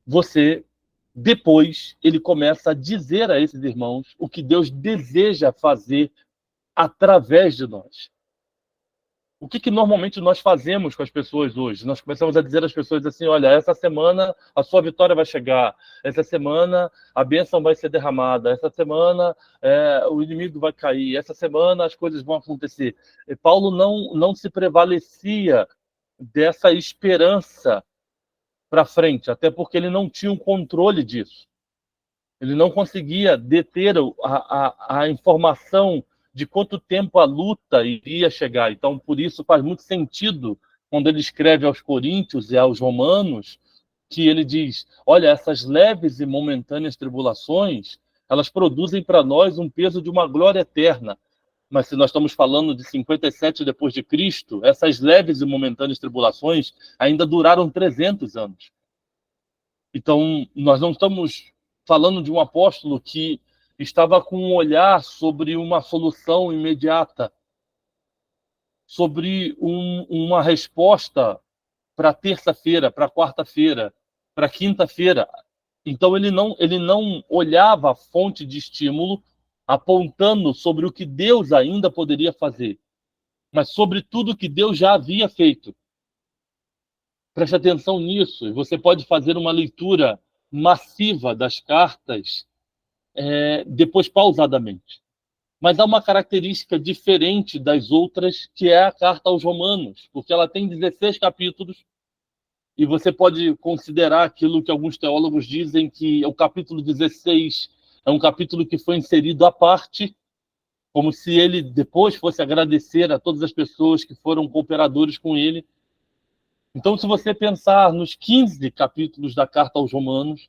você, depois, ele começa a dizer a esses irmãos o que Deus deseja fazer através de nós. O que normalmente nós fazemos com as pessoas hoje? Nós começamos a dizer às pessoas assim, olha, essa semana a sua vitória vai chegar, essa semana a bênção vai ser derramada, essa semana o inimigo vai cair, essa semana as coisas vão acontecer. E Paulo não se prevalecia dessa esperança para frente, até porque ele não tinha um controle disso. Ele não conseguia deter a informação de quanto tempo a luta iria chegar. Então, por isso faz muito sentido, quando ele escreve aos Coríntios e aos Romanos, que ele diz, olha, essas leves e momentâneas tribulações, elas produzem para nós um peso de uma glória eterna. Mas se nós estamos falando de 57 depois de Cristo, essas leves e momentâneas tribulações ainda duraram 300 anos. Então, nós não estamos falando de um apóstolo que estava com um olhar sobre uma solução imediata, sobre uma resposta para terça-feira, para quarta-feira, para quinta-feira. Então, ele não olhava a fonte de estímulo apontando sobre o que Deus ainda poderia fazer, mas sobre tudo que Deus já havia feito. Preste atenção nisso, e você pode fazer uma leitura massiva das cartas depois pausadamente. Mas há uma característica diferente das outras, que é a carta aos Romanos, porque ela tem 16 capítulos, e você pode considerar aquilo que alguns teólogos dizem que o capítulo 16 é um capítulo que foi inserido à parte, como se ele depois fosse agradecer a todas as pessoas que foram cooperadores com ele. Então, se você pensar nos 15 capítulos da carta aos Romanos,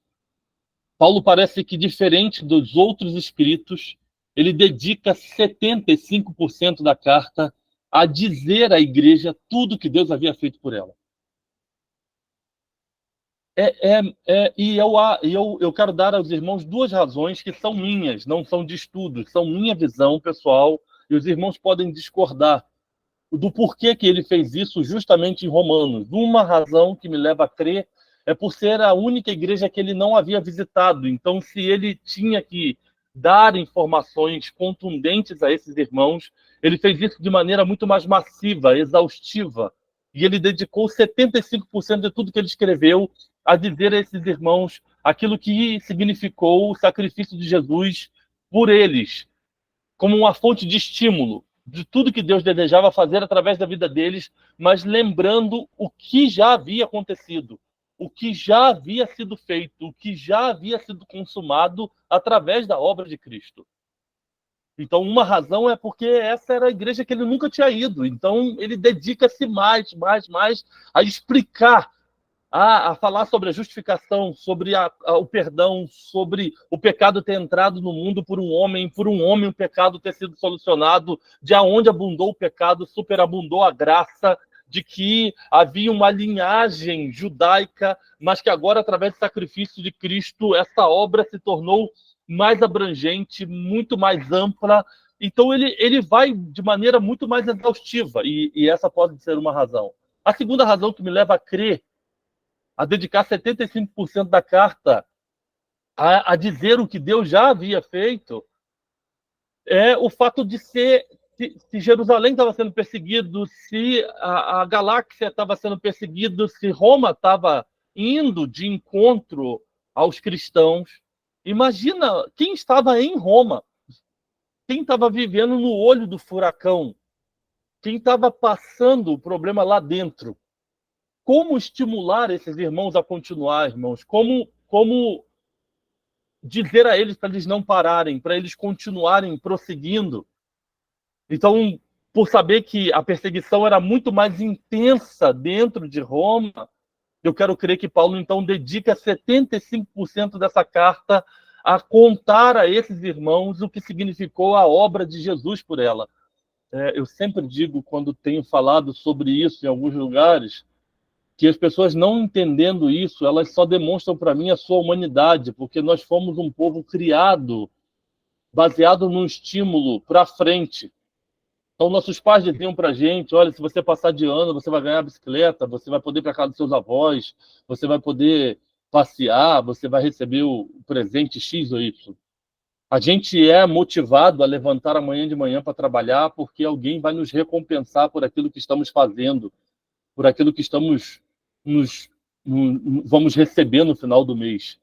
Paulo parece que, diferente dos outros escritos, ele dedica 75% da carta a dizer à igreja tudo que Deus havia feito por ela. E eu quero dar aos irmãos duas razões que são minhas, não são de estudo, são minha visão pessoal, e os irmãos podem discordar do porquê que ele fez isso justamente em Romanos. Uma razão que me leva a crer é por ser a única igreja que ele não havia visitado. Então, se ele tinha que dar informações contundentes a esses irmãos, ele fez isso de maneira muito mais massiva, exaustiva. E ele dedicou 75% de tudo que ele escreveu a dizer a esses irmãos aquilo que significou o sacrifício de Jesus por eles, como uma fonte de estímulo de tudo que Deus desejava fazer através da vida deles, mas lembrando o que já havia acontecido, o que já havia sido feito, o que já havia sido consumado através da obra de Cristo. Então, uma razão é porque essa era a igreja que ele nunca tinha ido. Então, ele dedica-se mais a explicar, a falar sobre a justificação, sobre o perdão, sobre o pecado ter entrado no mundo por um homem o pecado ter sido solucionado, de onde abundou o pecado, superabundou a graça, de que havia uma linhagem judaica, mas que agora, através do sacrifício de Cristo, essa obra se tornou mais abrangente, muito mais ampla. Então, ele vai de maneira muito mais exaustiva, e essa pode ser uma razão. A segunda razão que me leva a crer, a dedicar 75% da carta a dizer o que Deus já havia feito, é o fato de se Jerusalém estava sendo perseguido, se a galáxia estava sendo perseguida, se Roma estava indo de encontro aos cristãos. Imagina quem estava em Roma, quem estava vivendo no olho do furacão, quem estava passando o problema lá dentro. Como estimular esses irmãos a continuar, irmãos? Como dizer a eles para eles não pararem, para eles continuarem prosseguindo? Então, por saber que a perseguição era muito mais intensa dentro de Roma, eu quero crer que Paulo, então, dedica 75% dessa carta a contar a esses irmãos o que significou a obra de Jesus por ela. Eu sempre digo, quando tenho falado sobre isso em alguns lugares, que as pessoas não entendendo isso, elas só demonstram para mim a sua humanidade, porque nós fomos um povo criado baseado num estímulo para frente. Então, nossos pais diziam para a gente, olha, se você passar de ano, você vai ganhar bicicleta, você vai poder ir para casa dos seus avós, você vai poder passear, você vai receber o presente X ou Y. A gente é motivado a levantar amanhã de manhã para trabalhar porque alguém vai nos recompensar por aquilo que estamos fazendo, por aquilo que vamos receber no final do mês.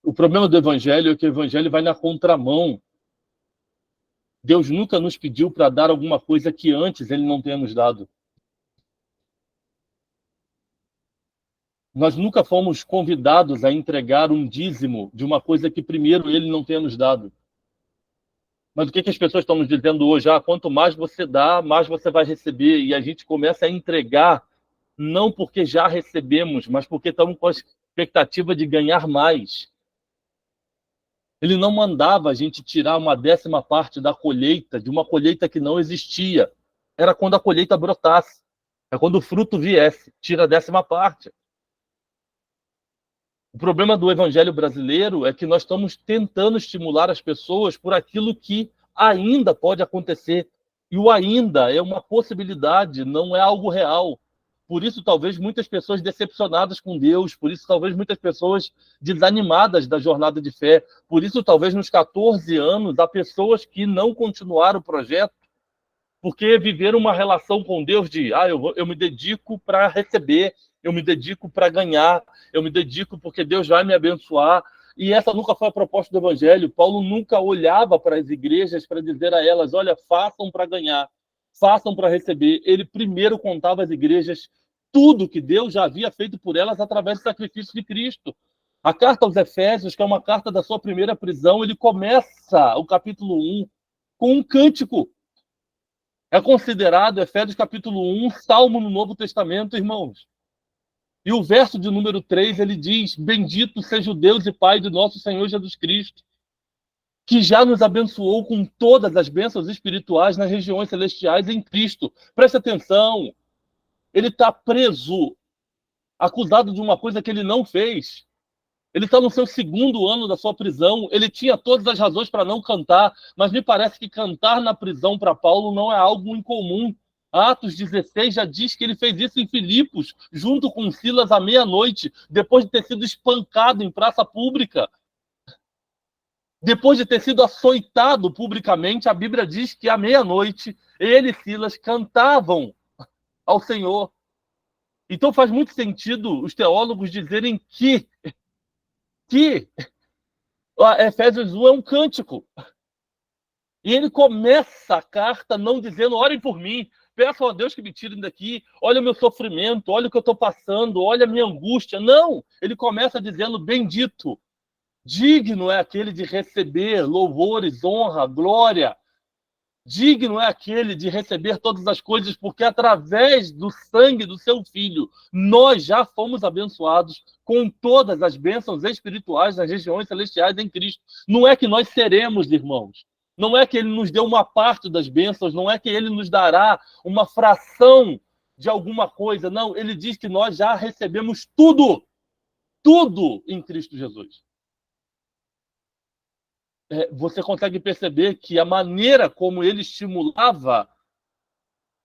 O problema do Evangelho é que o Evangelho vai na contramão. Deus nunca nos pediu para dar alguma coisa que antes Ele não tenha nos dado. Nós nunca fomos convidados a entregar um dízimo de uma coisa que primeiro Ele não tenha nos dado. Mas o que as pessoas estão nos dizendo hoje? Quanto mais você dá, mais você vai receber. E a gente começa a entregar, não porque já recebemos, mas porque estamos com a expectativa de ganhar mais. Ele não mandava a gente tirar uma 10ª parte da colheita, de uma colheita que não existia. Era quando a colheita brotasse. É quando o fruto viesse. Tira a 10ª parte. O problema do evangelho brasileiro é que nós estamos tentando estimular as pessoas por aquilo que ainda pode acontecer. E o ainda é uma possibilidade, não é algo real. Por isso, talvez, muitas pessoas decepcionadas com Deus, por isso, talvez, muitas pessoas desanimadas da jornada de fé, por isso, talvez, nos 14 anos, há pessoas que não continuaram o projeto, porque viveram uma relação com Deus de, eu me dedico para receber, eu me dedico para ganhar, eu me dedico porque Deus vai me abençoar. E essa nunca foi a proposta do Evangelho. Paulo nunca olhava para as igrejas para dizer a elas, olha, façam para ganhar, façam para receber. Ele primeiro contava às igrejas tudo que Deus já havia feito por elas através do sacrifício de Cristo. A carta aos Efésios, que é uma carta da sua primeira prisão, ele começa o capítulo 1 com um cântico. É considerado, Efésios capítulo 1, salmo no Novo Testamento, irmãos. E o verso de número 3, ele diz, bendito seja o Deus e Pai de nosso Senhor Jesus Cristo, que já nos abençoou com todas as bênçãos espirituais nas regiões celestiais em Cristo. Preste atenção, ele está preso, acusado de uma coisa que ele não fez. Ele está no seu 2º ano da sua prisão, ele tinha todas as razões para não cantar, mas me parece que cantar na prisão para Paulo não é algo incomum. Atos 16 já diz que ele fez isso em Filipos, junto com Silas à meia-noite, depois de ter sido espancado em praça pública. Depois de ter sido açoitado publicamente, a Bíblia diz que à meia-noite ele e Silas cantavam ao Senhor. Então faz muito sentido os teólogos dizerem que Efésios 1 é um cântico. E ele começa a carta não dizendo, orem por mim, peçam a Deus que me tirem daqui, olha o meu sofrimento, olha o que eu estou passando, olha a minha angústia. Não, ele começa dizendo, bendito, digno é aquele de receber louvores, honra, glória. Digno é aquele de receber todas as coisas, porque através do sangue do seu Filho, nós já fomos abençoados com todas as bênçãos espirituais nas regiões celestiais em Cristo. Não é que nós seremos, irmãos. Não é que ele nos deu uma parte das bênçãos, não é que ele nos dará uma fração de alguma coisa. Não, ele diz que nós já recebemos tudo. Tudo em Cristo Jesus. Você consegue perceber que a maneira como ele estimulava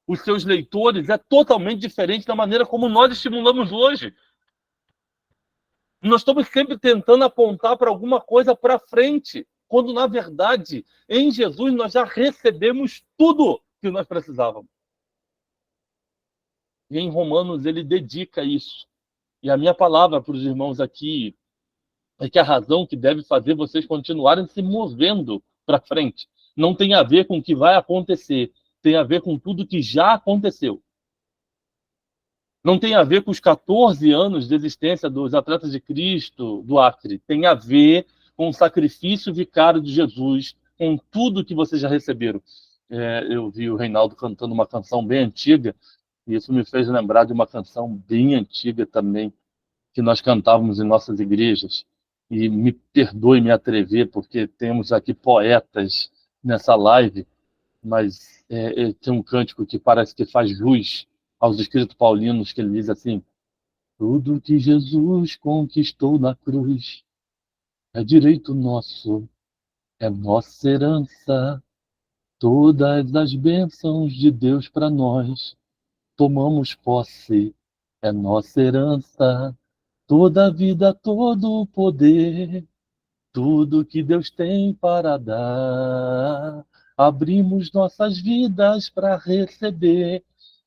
os seus leitores é totalmente diferente da maneira como nós estimulamos hoje. Nós estamos sempre tentando apontar para alguma coisa para frente, quando, na verdade, em Jesus nós já recebemos tudo que nós precisávamos. E em Romanos ele dedica isso. E a minha palavra para os irmãos aqui é que a razão que deve fazer vocês continuarem se movendo para frente não tem a ver com o que vai acontecer, tem a ver com tudo que já aconteceu. Não tem a ver com os 14 anos de existência dos Atletas de Cristo, do Acre. Tem a ver com o sacrifício vicário de Jesus, com tudo que vocês já receberam. Eu vi o Reinaldo cantando uma canção bem antiga, e isso me fez lembrar de uma canção bem antiga também, que nós cantávamos em nossas igrejas. E me perdoe me atrever, porque temos aqui poetas nessa live, mas tem um cântico que parece que faz jus aos escritos paulinos, que ele diz assim, tudo que Jesus conquistou na cruz é direito nosso, é nossa herança, Todas as bênçãos de Deus para nós, tomamos posse, é nossa herança. Toda a vida, todo o poder, tudo que Deus tem para dar. Abrimos nossas vidas para receber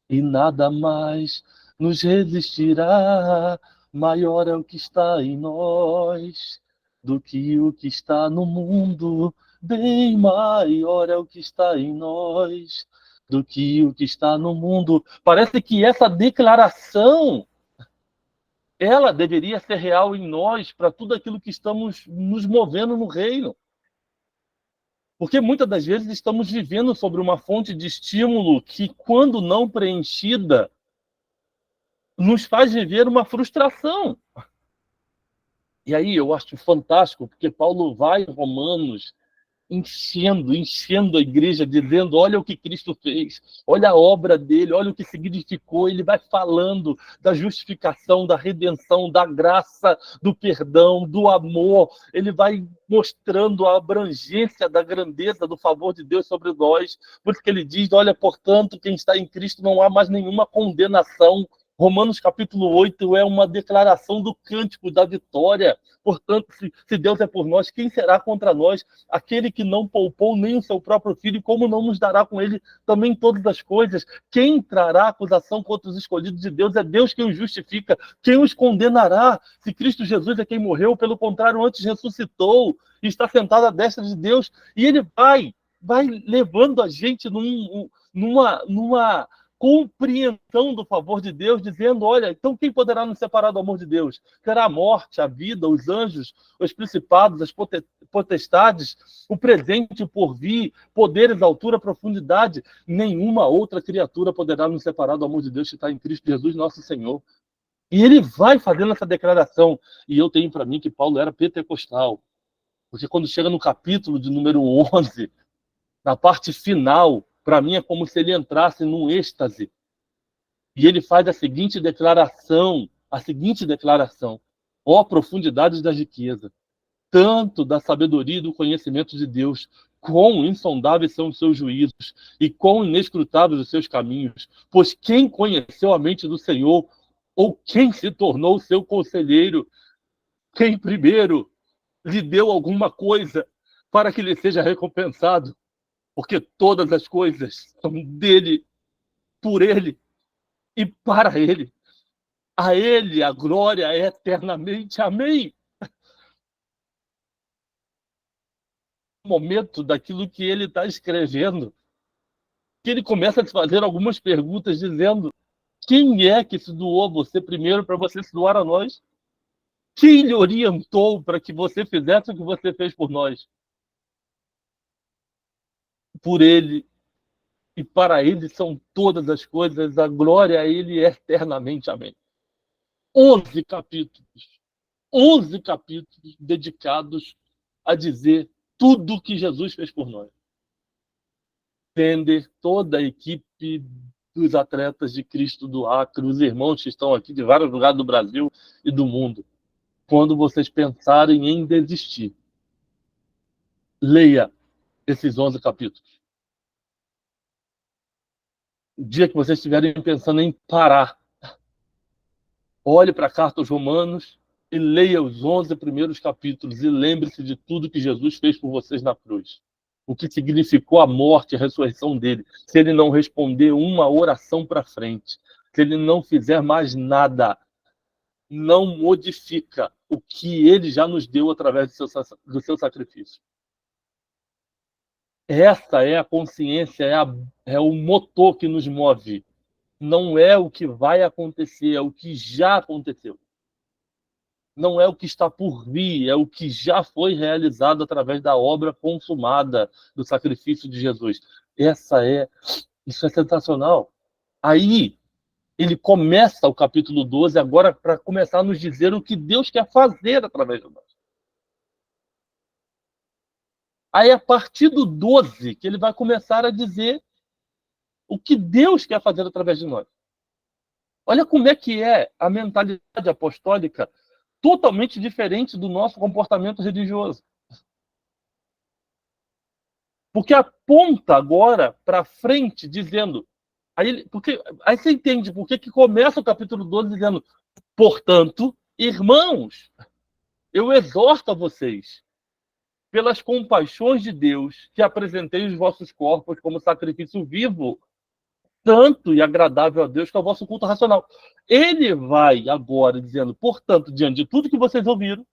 e nada mais nos resistirá. Maior é o que está em nós do que o que está no mundo. Bem maior é o que está em nós do que o que está no mundo. Parece que essa declaração ela deveria ser real em nós para tudo aquilo que estamos nos movendo no reino. Porque muitas das vezes estamos vivendo sobre uma fonte de estímulo que, quando não preenchida, nos faz viver uma frustração. E aí eu acho fantástico, porque Paulo vai em Romanos enchendo a igreja, dizendo, olha o que Cristo fez, olha a obra dele, olha o que significou. Ele vai falando da justificação, da redenção, da graça, do perdão, do amor. Ele vai mostrando a abrangência da grandeza do favor de Deus sobre nós. Por isso que ele diz, olha, portanto, quem está em Cristo não há mais nenhuma condenação. Romanos capítulo 8 é uma declaração do cântico da vitória. Portanto, se Deus é por nós, quem será contra nós? Aquele que não poupou nem o seu próprio filho, como não nos dará com ele também todas as coisas? Quem trará acusação contra os escolhidos de Deus? É Deus quem os justifica. Quem os condenará? Se Cristo Jesus é quem morreu, pelo contrário, antes ressuscitou e está sentado à destra de Deus, e ele vai levando a gente numa compreensão do favor de Deus, dizendo, olha, então quem poderá nos separar do amor de Deus? Será a morte, a vida, os anjos, os principados, as potestades, o presente, o porvir, poderes, altura, profundidade? Nenhuma outra criatura poderá nos separar do amor de Deus que está em Cristo Jesus, nosso Senhor. E ele vai fazendo essa declaração. E eu tenho para mim que Paulo era pentecostal. Porque quando chega no capítulo de número 11, na parte final, para mim é como se ele entrasse num êxtase. E ele faz a seguinte declaração, ó profundidades da riqueza, tanto da sabedoria e do conhecimento de Deus, quão insondáveis são os seus juízos e quão inescrutáveis os seus caminhos. Pois quem conheceu a mente do Senhor, ou quem se tornou seu conselheiro, quem primeiro lhe deu alguma coisa para que lhe seja recompensado? Porque todas as coisas são dele, por ele e para ele. A ele a glória é eternamente. Amém. No momento daquilo que ele está escrevendo, que ele começa a te fazer algumas perguntas, dizendo, quem é que se doou a você primeiro para você se doar a nós? Quem lhe orientou para que você fizesse o que você fez por nós? Por ele e para ele são todas as coisas, a glória a ele é eternamente. Amém. 11 capítulos dedicados a dizer tudo o que Jesus fez por nós. Entender toda a equipe dos atletas de Cristo do Acre, os irmãos que estão aqui de vários lugares do Brasil e do mundo. Quando vocês pensarem em desistir, leia esses 11 capítulos. O dia que vocês estiverem pensando em parar, olhe para a carta aos Romanos e leia os 11 primeiros capítulos e lembre-se de tudo que Jesus fez por vocês na cruz. O que significou a morte e a ressurreição dele. Se ele não responder uma oração para frente, se ele não fizer mais nada, não modifica o que ele já nos deu através do seu sacrifício. Essa é a consciência, é o motor que nos move. Não é o que vai acontecer, é o que já aconteceu. Não é o que está por vir, é o que já foi realizado através da obra consumada do sacrifício de Jesus. Isso é sensacional. Aí, ele começa o capítulo 12 agora para começar a nos dizer o que Deus quer fazer através de nós. Aí, a partir do 12, que ele vai começar a dizer o que Deus quer fazer através de nós. Olha como é que é a mentalidade apostólica totalmente diferente do nosso comportamento religioso. Porque aponta agora para frente, dizendo... Aí você entende por que começa o capítulo 12 dizendo: portanto, irmãos, eu exorto a vocês, pelas compaixões de Deus, que apresentei os vossos corpos como sacrifício vivo, santo e agradável a Deus, que é o vosso culto racional. Ele vai agora dizendo, portanto, diante de tudo que vocês ouviram,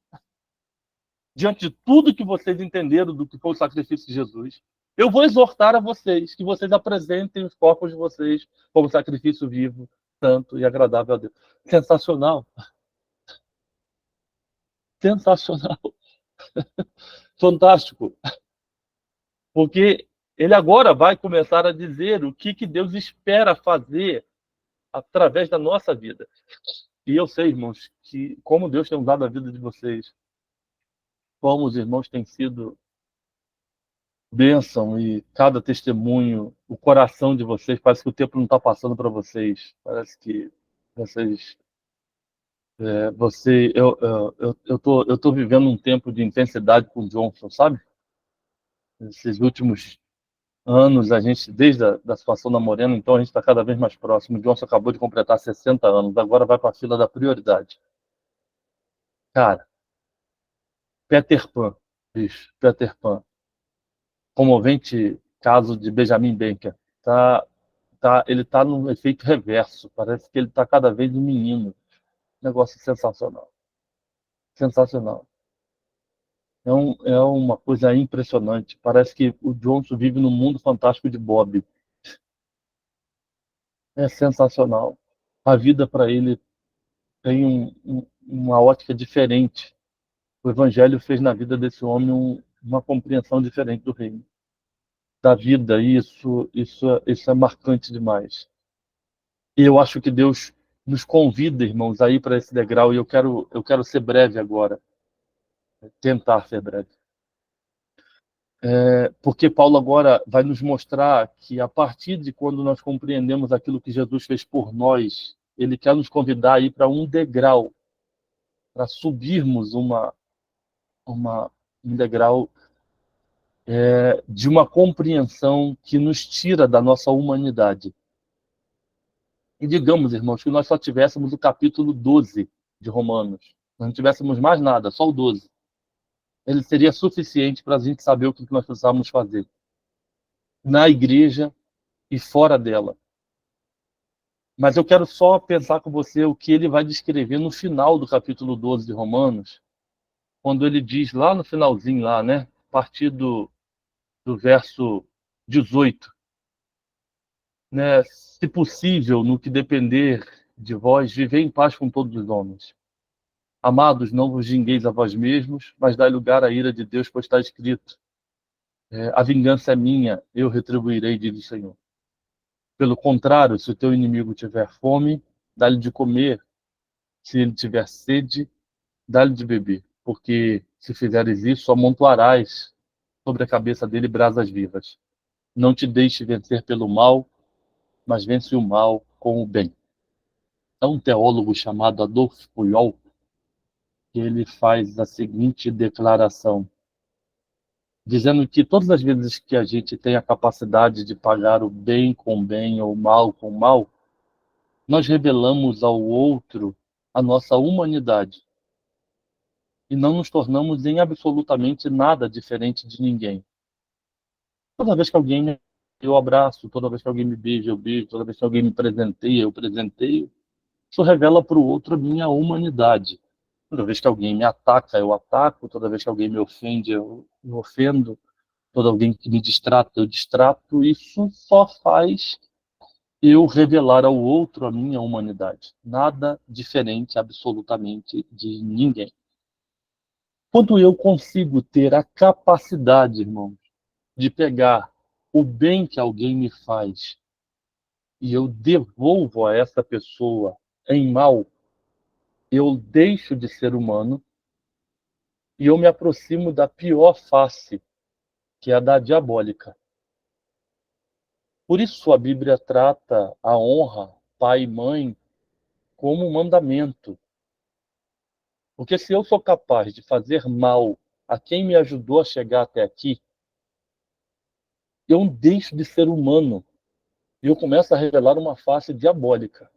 diante de tudo que vocês entenderam do que foi o sacrifício de Jesus, eu vou exortar a vocês que vocês apresentem os corpos de vocês como sacrifício vivo, santo e agradável a Deus. Sensacional. Sensacional. Fantástico. Porque ele agora vai começar a dizer o que Deus espera fazer através da nossa vida. E eu sei, irmãos, que como Deus tem usado a vida de vocês, como os irmãos têm sido bênção e cada testemunho, o coração de vocês, parece que o tempo não está passando para vocês. Parece que vocês... eu tô vivendo um tempo de intensidade com o Johnson, sabe? Esses últimos anos, a gente, desde a da situação da Morena, então a gente está cada vez mais próximo. O Johnson acabou de completar 60 anos, agora vai para a fila da prioridade. Cara, Peter Pan, bicho, Peter Pan. Comovente caso de Benjamin Baker. Ele tá no efeito reverso. Parece que ele está cada vez um menino. Negócio sensacional. Sensacional. É uma coisa impressionante. Parece que o Johnson vive no mundo fantástico de Bob. É sensacional. A vida para ele tem uma ótica diferente. O Evangelho fez na vida desse homem uma compreensão diferente do reino, da vida. E isso é marcante demais. E eu acho que Deus nos convida, irmãos, a ir para esse degrau. E eu quero ser breve agora, tentar ser breve. Porque Paulo agora vai nos mostrar que a partir de quando nós compreendemos aquilo que Jesus fez por nós, ele quer nos convidar a ir para um degrau, para subirmos um degrau de uma compreensão que nos tira da nossa humanidade. E digamos, irmãos, que nós só tivéssemos o capítulo 12 de Romanos, nós não tivéssemos mais nada, só o 12. Ele seria suficiente para a gente saber o que nós precisávamos fazer na igreja e fora dela. Mas eu quero só pensar com você o que ele vai descrever no final do capítulo 12 de Romanos, quando ele diz lá no finalzinho, lá, né, a partir do verso 18, né, se possível, no que depender de vós, vivei em paz com todos os homens. Amados, não vos vingueis a vós mesmos, mas dai lugar à ira de Deus, pois está escrito: a vingança é minha, eu retribuirei, diz o Senhor. Pelo contrário, se o teu inimigo tiver fome, dá-lhe de comer. Se ele tiver sede, dá-lhe de beber. Porque se fizeres isso, amontoarás sobre a cabeça dele brasas vivas. Não te deixe vencer pelo mal, mas vence o mal com o bem. É um teólogo chamado Adolf Puyol que ele faz a seguinte declaração, dizendo que todas as vezes que a gente tem a capacidade de pagar o bem com bem ou o mal com mal, nós revelamos ao outro a nossa humanidade e não nos tornamos em absolutamente nada diferente de ninguém. Toda vez que alguém eu abraço, toda vez que alguém me beija, eu beijo, toda vez que alguém me presenteia, eu presenteio, isso revela para o outro a minha humanidade. Toda vez que alguém me ataca, eu ataco. Toda vez que alguém me ofende, eu ofendo. Toda alguém que me distrata, eu distrato. Isso só faz eu revelar ao outro a minha humanidade. Nada diferente, absolutamente, de ninguém. Quando eu consigo ter a capacidade, irmãos, de pegar o bem que alguém me faz e eu devolvo a essa pessoa em mal, eu deixo de ser humano e eu me aproximo da pior face, que é a da diabólica. Por isso a Bíblia trata a honra, pai e mãe, como um mandamento. Porque se eu sou capaz de fazer mal a quem me ajudou a chegar até aqui, eu deixo de ser humano e eu começo a revelar uma face diabólica.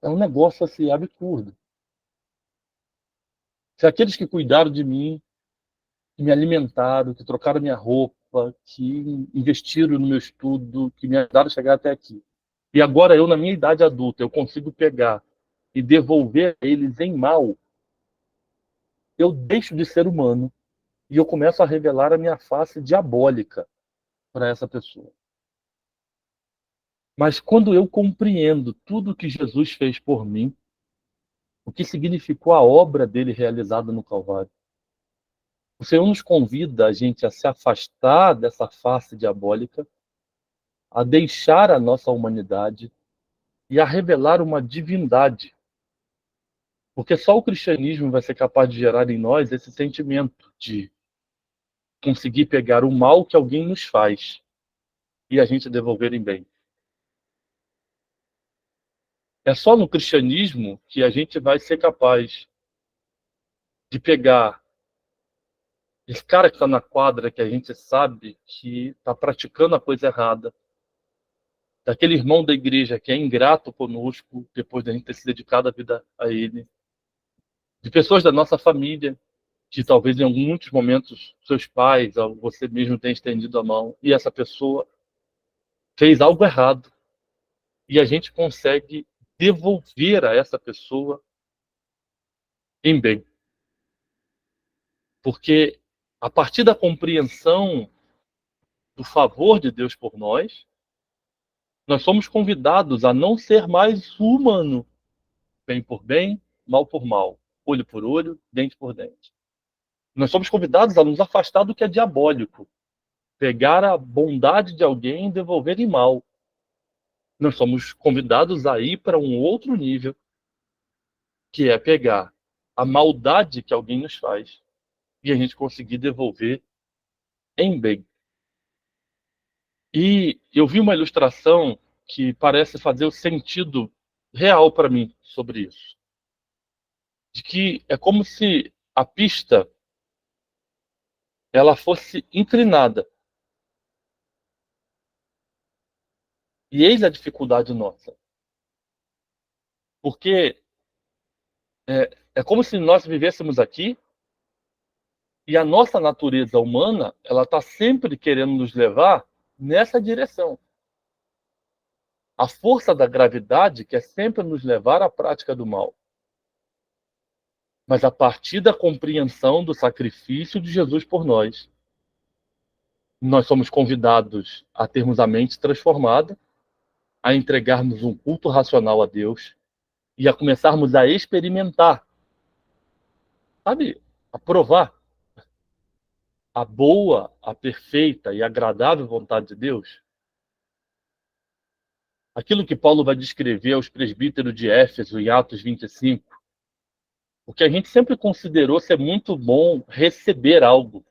É um negócio assim absurdo. Se aqueles que cuidaram de mim, que me alimentaram, que trocaram minha roupa, que investiram no meu estudo, que me ajudaram a chegar até aqui, e agora eu, na minha idade adulta, eu consigo pegar e devolver a eles em mal, eu deixo de ser humano e eu começo a revelar a minha face diabólica para essa pessoa. Mas quando eu compreendo tudo que Jesus fez por mim, o que significou a obra dele realizada no Calvário, o Senhor nos convida a gente a se afastar dessa face diabólica, a deixar a nossa humanidade e a revelar uma divindade. Porque só o cristianismo vai ser capaz de gerar em nós esse sentimento de conseguir pegar o mal que alguém nos faz e a gente devolver em bem. É só no cristianismo que a gente vai ser capaz de pegar esse cara que está na quadra, que a gente sabe que está praticando a coisa errada, daquele irmão da igreja que é ingrato conosco, depois da gente ter se dedicado a vida a ele, de pessoas da nossa família, que talvez em muitos momentos seus pais ou você mesmo tenha estendido a mão, e essa pessoa fez algo errado, e a gente consegue devolver a essa pessoa em bem. Porque a partir da compreensão do favor de Deus por nós somos convidados a não ser mais humano, bem por bem, mal por mal, olho por olho, dente por dente. Nós somos convidados a nos afastar do que é diabólico, pegar a bondade de alguém e devolver em mal. Nós somos convidados a ir para um outro nível, que é pegar a maldade que alguém nos faz e a gente conseguir devolver em bem. E eu vi uma ilustração que parece fazer o sentido real para mim sobre isso. De que é como se a pista ela fosse inclinada. E eis a dificuldade nossa. Porque é como se nós vivêssemos aqui e a nossa natureza humana ela está sempre querendo nos levar nessa direção. A força da gravidade quer sempre nos levar à prática do mal. Mas a partir da compreensão do sacrifício de Jesus por nós, nós somos convidados a termos a mente transformada, a entregarmos um culto racional a Deus e a começarmos a experimentar, sabe, a provar a boa, a perfeita e agradável vontade de Deus. Aquilo que Paulo vai descrever aos presbíteros de Éfeso em Atos 25, porque a gente sempre considerou ser muito bom receber algo.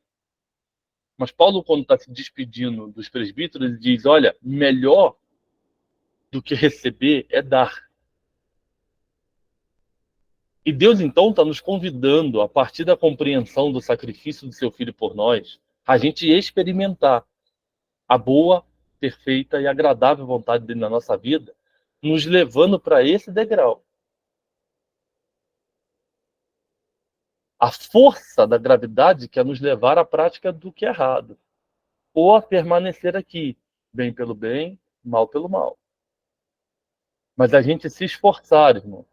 Mas Paulo, quando está se despedindo dos presbíteros, ele diz, olha, melhor do que receber é dar. E Deus, então, está nos convidando, a partir da compreensão do sacrifício do seu Filho por nós, a gente experimentar a boa, perfeita e agradável vontade dele na nossa vida, nos levando para esse degrau. A força da gravidade quer nos levar à prática do que é errado, ou a permanecer aqui, bem pelo bem, mal pelo mal. Mas a gente se esforçar, irmão,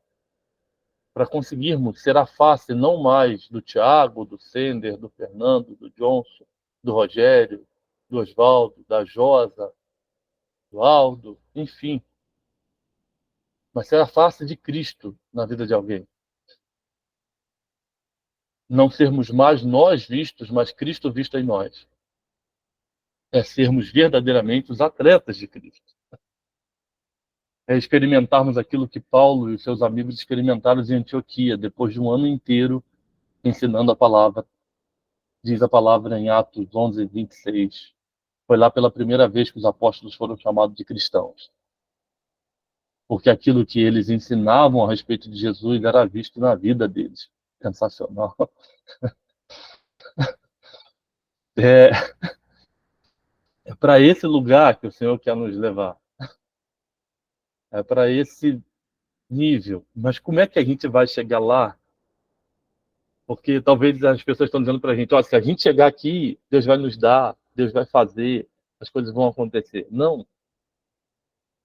para conseguirmos ser a face não mais do Tiago, do Sender, do Fernando, do Johnson, do Rogério, do Oswaldo, da Josa, do Aldo, enfim. Mas ser a face de Cristo na vida de alguém. Não sermos mais nós vistos, mas Cristo visto em nós. É sermos verdadeiramente os atletas de Cristo. É experimentarmos aquilo que Paulo e os seus amigos experimentaram em Antioquia, depois de um ano inteiro ensinando a palavra. Diz a palavra em Atos 11, 26. Foi lá pela primeira vez que os apóstolos foram chamados de cristãos. Porque aquilo que eles ensinavam a respeito de Jesus era visto na vida deles. Sensacional. É, é para esse lugar que o Senhor quer nos levar. É para esse nível. Mas como é que a gente vai chegar lá? Porque talvez as pessoas estão dizendo para a gente, ó, se a gente chegar aqui, Deus vai nos dar, Deus vai fazer, as coisas vão acontecer. Não,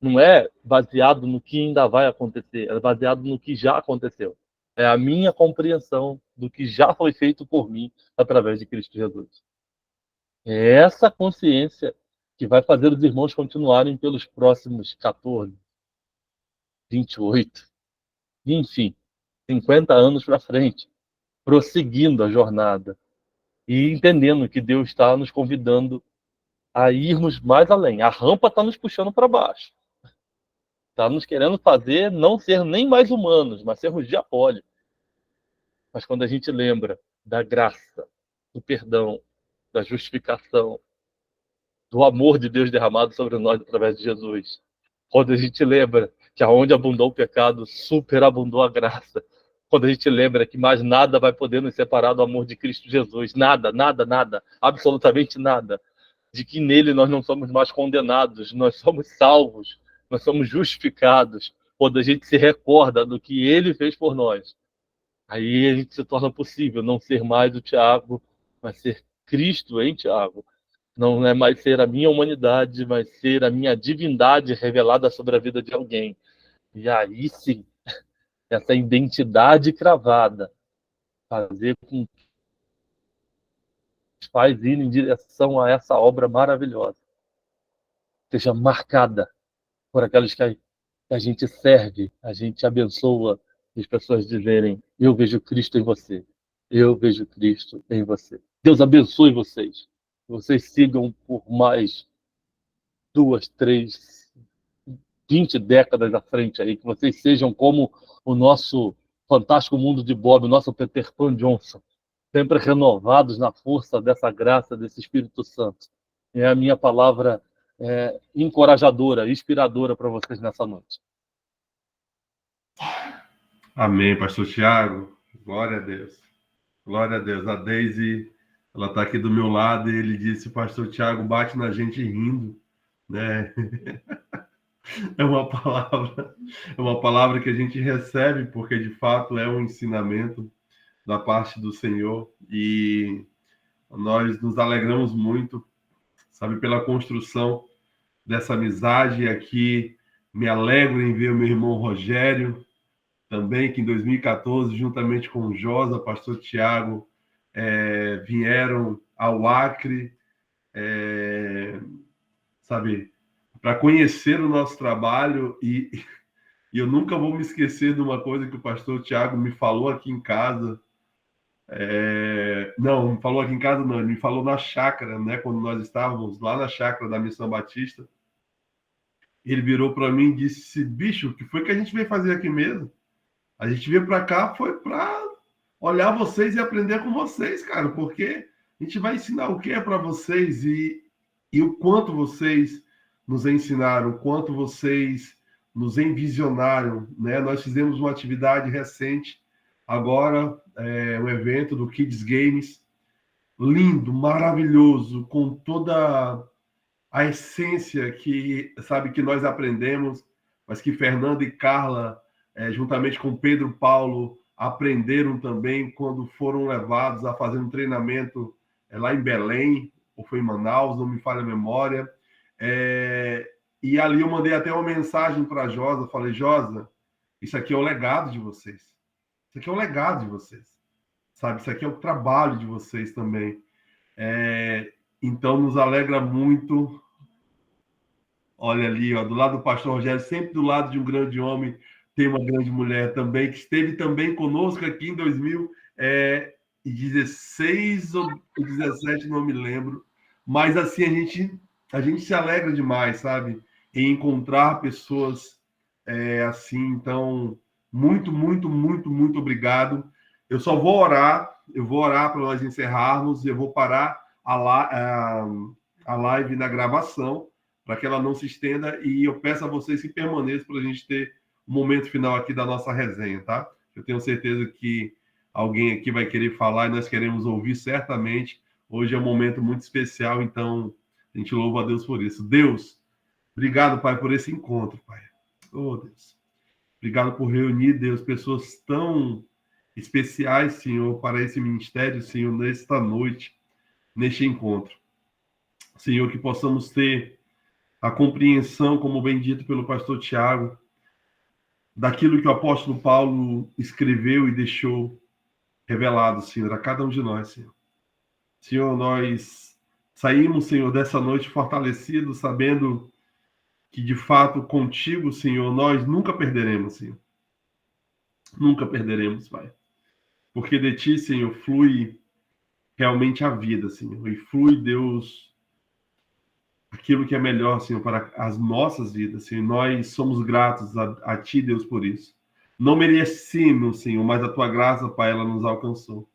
não é baseado no que ainda vai acontecer, é baseado no que já aconteceu. É a minha compreensão do que já foi feito por mim através de Cristo Jesus. É essa consciência que vai fazer os irmãos continuarem pelos próximos 14, 28, enfim, 50 anos para frente, prosseguindo a jornada e entendendo que Deus está nos convidando a irmos mais além. A rampa está nos puxando para baixo. Está nos querendo fazer não ser nem mais humanos, mas sermos diabólicos. Mas quando a gente lembra da graça, do perdão, da justificação, do amor de Deus derramado sobre nós através de Jesus, quando a gente lembra que aonde abundou o pecado, superabundou a graça, quando a gente lembra que mais nada vai poder nos separar do amor de Cristo Jesus, nada, nada, nada, absolutamente nada, de que nele nós não somos mais condenados, nós somos salvos, nós somos justificados, quando a gente se recorda do que ele fez por nós, aí a gente se torna possível não ser mais o Tiago, mas ser Cristo em Tiago. Não é mais ser a minha humanidade, mas ser a minha divindade revelada sobre a vida de alguém. E aí sim, essa identidade cravada, fazer com que os pais irem em direção a essa obra maravilhosa, seja marcada por aqueles que a gente serve, a gente abençoa, e as pessoas dizerem, eu vejo Cristo em você, eu vejo Cristo em você. Deus abençoe vocês. Vocês sigam por mais 2, 3, 20 décadas à frente aí, que vocês sejam como o nosso fantástico mundo de Bob, o nosso Peter Pan Johnson, sempre renovados na força dessa graça, desse Espírito Santo. É a minha palavra encorajadora, inspiradora para vocês nessa noite. Amém, pastor Tiago. Glória a Deus. Glória a Deus. A Deise, ela está aqui do meu lado e ele disse, pastor Tiago, bate na gente rindo, né? É uma palavra que a gente recebe porque de fato é um ensinamento da parte do Senhor e nós nos alegramos muito, sabe, pela construção dessa amizade. E aqui me alegro em ver o meu irmão Rogério também, que em 2014, juntamente com o Josa, pastor Tiago, vieram ao Acre, sabe, para conhecer o nosso trabalho e eu nunca vou me esquecer de uma coisa que o pastor Tiago me falou aqui em casa. Não, me falou aqui em casa não, ele me falou na chácara, né, quando nós estávamos lá na chácara da Missão Batista. Ele virou para mim e disse, bicho, o que foi que a gente veio fazer aqui mesmo? A gente veio para cá foi para olhar vocês e aprender com vocês, cara, porque a gente vai ensinar o que é para vocês e o quanto vocês nos ensinaram, o quanto vocês nos envisionaram, né? Nós fizemos uma atividade recente, agora, um evento do Kids Games, lindo, maravilhoso, com toda a essência que, sabe, que nós aprendemos, mas que Fernanda e Carla, juntamente com Pedro Paulo, aprenderam também quando foram levados a fazer um treinamento lá em Belém, ou foi em Manaus, não me falha a memória. E ali eu mandei até uma mensagem para a Josa, falei, Josa, isso aqui é o legado de vocês. Isso aqui é o legado de vocês. Sabe, isso aqui é o trabalho de vocês também. Então, nos alegra muito. Olha ali, ó, do lado do pastor Rogério, sempre do lado de um grande homem, tem uma grande mulher também, que esteve também conosco aqui em 2016 ou 2017, não me lembro. Mas, assim, a gente se alegra demais, sabe? Em encontrar pessoas assim. Então, muito, muito, muito, muito obrigado. Eu só vou orar, para nós encerrarmos, eu vou parar a live na gravação, para que ela não se estenda, e eu peço a vocês que permaneçam para a gente ter um momento final aqui da nossa resenha, tá? Eu tenho certeza que alguém aqui vai querer falar e nós queremos ouvir certamente Hoje é um momento muito especial, então a gente louva a Deus por isso. Deus, obrigado, Pai, por esse encontro, Pai. Oh, Deus. Obrigado por reunir, Deus, pessoas tão especiais, Senhor, para esse ministério, Senhor, nesta noite, neste encontro. Senhor, que possamos ter a compreensão, como bem dito pelo pastor Tiago, daquilo que o apóstolo Paulo escreveu e deixou revelado, Senhor, a cada um de nós, Senhor. Senhor, nós saímos, Senhor, dessa noite fortalecidos, sabendo que, de fato, contigo, Senhor, nós nunca perderemos, Senhor. Nunca perderemos, Pai. Porque de ti, Senhor, flui realmente a vida, Senhor. E flui, Deus, aquilo que é melhor, Senhor, para as nossas vidas, Senhor. Nós somos gratos a ti, Deus, por isso. Não merecemos, Senhor, mas a tua graça, Pai, ela nos alcançou.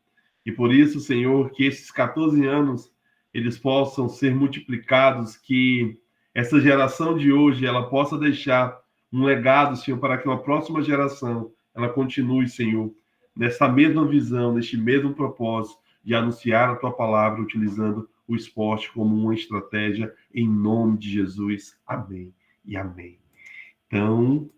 E por isso, Senhor, que esses 14 anos, eles possam ser multiplicados, que essa geração de hoje, ela possa deixar um legado, Senhor, para que uma próxima geração, ela continue, Senhor, nessa mesma visão, neste mesmo propósito de anunciar a tua palavra, utilizando o esporte como uma estratégia, em nome de Jesus. Amém e amém. Então,